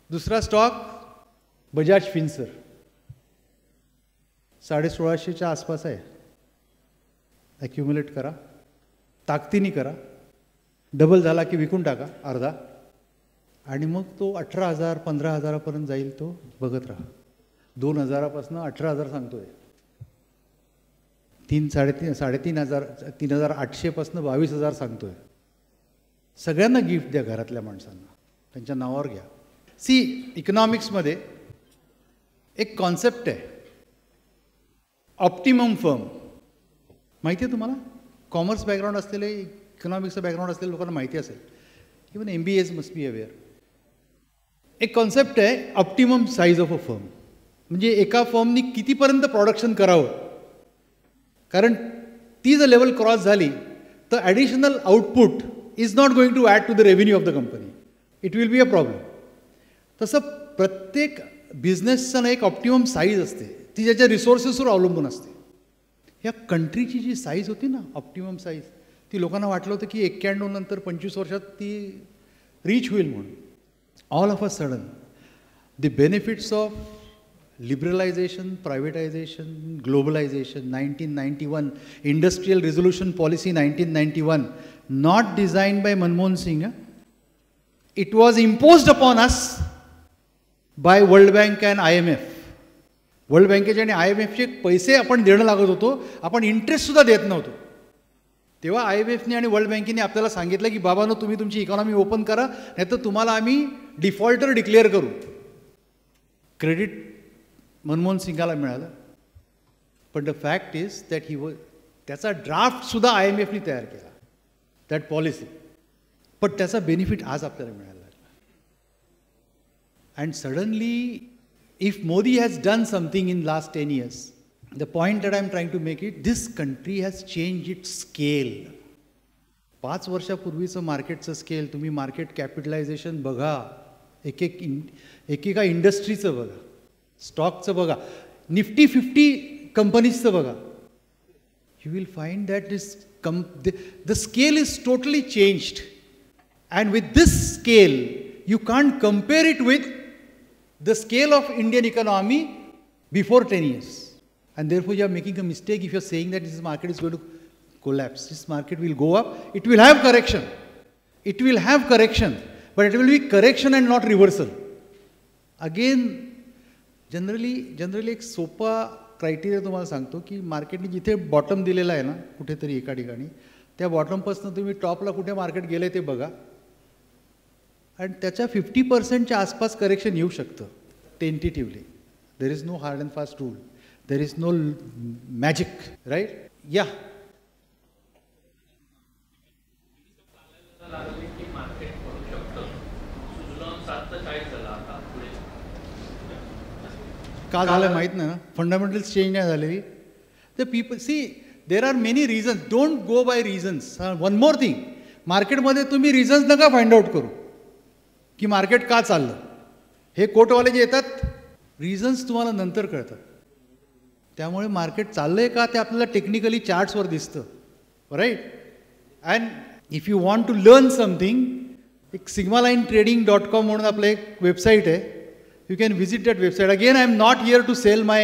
दुसरा स्टॉक बजाज फिन्सर, 1650च्या आसपास आहे. ॲक्युम्युलेट करा, ताकदीने करा, डबल झाला की विकून टाका अर्धा, आणि मग तो 18,000 15,000पर्यंत जाईल. तो बघत राहा. 2,000पासून 18,000 सांगतोय. 3,500 3,800पासून 22,000 सांगतोय. सगळ्यांना गिफ्ट द्या, घरातल्या माणसांना त्यांच्या नावावर घ्या. सी, इकॉनॉमिक्समध्ये एक कॉन्सेप्ट आहे, ऑप्टिमम फर्म. माहिती आहे तुम्हाला? कॉमर्स बॅकग्राऊंड असलेले, इकॉनॉमिक्सचं बॅकग्राऊंड असलेल्या लोकांना माहिती असेल. Even MBAs must be aware. एक कॉन्सेप्ट आहे optimum size of a firm. म्हणजे एका फर्मनी कितीपर्यंत प्रोडक्शन करावं, कारण ती जर लेवल क्रॉस झाली तर additional output is not going to add to the revenue of the company. It will be a problem. तसं प्रत्येक बिझनेसचं एक ऑप्टिमम साईज असते, ती ज्याच्या रिसोर्सेसवर अवलंबून असते. या कंट्रीची जी साईज होती ना, ऑप्टिमम साईज, ती लोकांना वाटलं होतं की 91 नंतर 25 वर्षात ती रीच होईल म्हणून. All of a sudden the benefits of liberalisation, privatisation, globalisation, 1991 industrial resolution policy 1991, not designed by Manmohan Singh. It was imposed upon us by World Bank and IMF. World बँकेचे आणि IMFचे पैसे आपण देणं लागत होतो, आपण इंटरेस्टसुद्धा देत नव्हतो. तेव्हा IMFने आणि वर्ल्ड बँकेने आपल्याला सांगितलं की बाबांनो, तुम्ही तुमची इकॉनॉमी ओपन करा, नाही तर तुम्हाला आम्ही डिफॉल्टर डिक्लेअर करू. क्रेडिट मनमोहन सिंगाला मिळालं, पण द फॅक्ट इज दॅट त्याचा ड्राफ्टसुद्धा IMFने तयार केला, दॅट पॉलिसी. पण त्याचा बेनिफिट आज आपल्याला मिळायला लागला. And suddenly, if Modi has done something in last 10 years, the point that I am trying to make it, this country has changed its scale. 5 वर्षापूर्वीचं मार्केटचं स्केल, तुम्ही मार्केट कॅपिटलायझेशन बघा, एकेका इंडस्ट्रीचं बघा, स्टॉकचं बघा, निफ्टी 50 कंपनीजचं बघा. You will find that the scale is totally changed. And with this scale, you can't compare it with the scale of Indian economy before 10 years. And therefore, you are making a mistake if you are saying that this market is going to collapse. This market will go up. It will have correction. It will have correction. But it will be correction and not reversal. Again, generally एक सोपा criteria तुम्हाला सांगतो की मार्केटने जिथे bottom दिलेला आहे ना कुठेतरी एका ठिकाणी, त्या बॉटमपासून तुम्ही टॉपला कुठे मार्केट गेले ते बघा, आणि त्याच्या 50%च्या आसपास करेक्शन येऊ शकतं tentatively. There is no hard and fast rule, there is no magic, right? या का झालं माहीत नाही ना, फंडामेंटल्स चेंज नाही झालेली. The people see there are many reasons, don't go by reasons. One more thing, मार्केटमध्ये तुम्ही रिझन्स नका फाइंड आउट करू की मार्केट का चाललं. हे कोटवाले जे येतात, रिझन्स तुम्हाला नंतर कळतात. त्यामुळे मार्केट चाललंय का ते आपल्याला टेक्निकली चार्ट्सवर दिसतं, right? And if you want to learn something, एक sigmalinetrading.com म्हणून आपलं एक वेबसाईट आहे. You can visit that website. Again, I am not here to sell my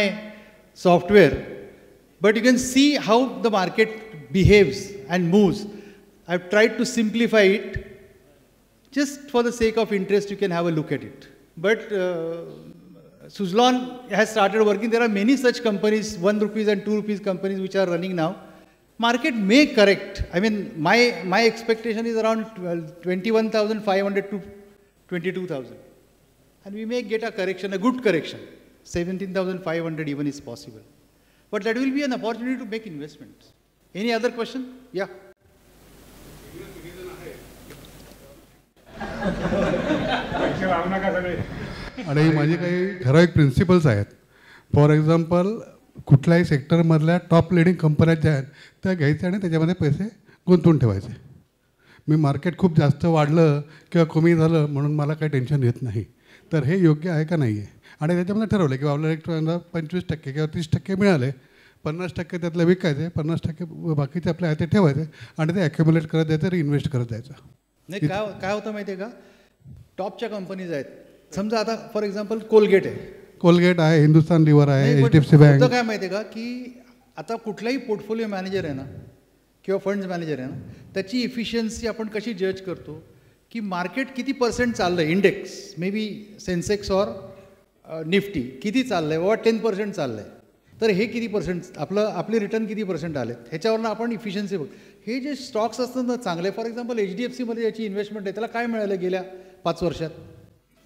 software, but you can see how the market behaves and moves. I've tried to simplify it. Just for the sake of interest, you can have a look at it. But Suzlon has started working. There are many such companies, 1 rupees and 2 rupees companies which are running now. Market may correct. I mean, my expectation is around 21,500 to 22,000. And we may get a correction, a good correction. 17,500 even is possible. But that will be an opportunity to make investments. Any other question? Yeah. आणि माझे काही ठराविक principles आहेत. For example, कुठल्याही सेक्टरमधल्या top leading कंपन्या ज्या आहेत त्या घ्यायच्या आणि त्याच्यामध्ये पैसे गुंतवून ठेवायचे. मी मार्केट खूप जास्त वाढलं किंवा कमी झालं म्हणून मला काही टेन्शन येत नाही. तर हे योग्य आहे का नाही आहे? आणि त्याच्यामध्ये ठरवलं की आपल्याला एक 25% किंवा 30% मिळाले, 50% त्यातलं विकायचे, 50% बाकीचे आपल्या हाती ठेवायचे आणि ते ॲक्युम्युलेट करत जायचं, रिइन्व्हेस्ट करत जायचं. नाही, काय होतं माहिती आहे का, टॉपच्या कंपनीज आहेत. समजा आता फॉर एक्झाम्पल कोलगेट आहे, कोलगेट आहे, हिंदुस्तान लिव्हर आहे, HDFC बँक. होतं काय माहिती आहे का की आता कुठलाही पोर्टफोलिओ मॅनेजर आहे ना किंवा फंड्स मॅनेजर आहे ना, त्याची इफिशियन्सी आपण कशी जज करतो की मार्केट किती % चाललं आहे, इंडेक्स मे बी सेन्सेक्स और निफ्टी किती चाललं आहे, बाबा 10% चाललं आहे, तर हे किती % आपले रिटर्न किती % आलेत, ह्याच्यावरनं आपण इफिशियन्सी बघ. हे जे स्टॉक्स असतात ना चांगले, फॉर एक्झाम्पल HDFCमध्ये ज्याची इन्व्हेस्टमेंट आहे त्याला काय मिळालं गेल्या 5 वर्षात?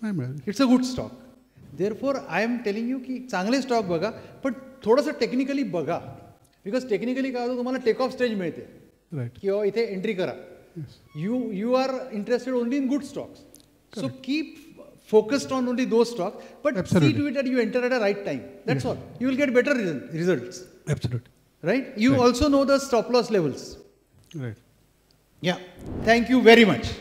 नाही मिळालं. It's a good stock. Therefore I am telling you की चांगले स्टॉक बघा, पण थोडंसं टेक्निकली बघा. बिकॉज टेक्निकली काय होतं, तुम्हाला टेक ऑफ स्टेज मिळते, राईट, किंवा इथे एंट्री करा. You are interested only in good stocks. Correct. So keep focused on only those stocks, but Absolutely. see to it that you enter at the right time. That's all. You will get better results. Absolutely. Right? You Right. also know the stop loss levels. Right. Yeah. Thank you very much.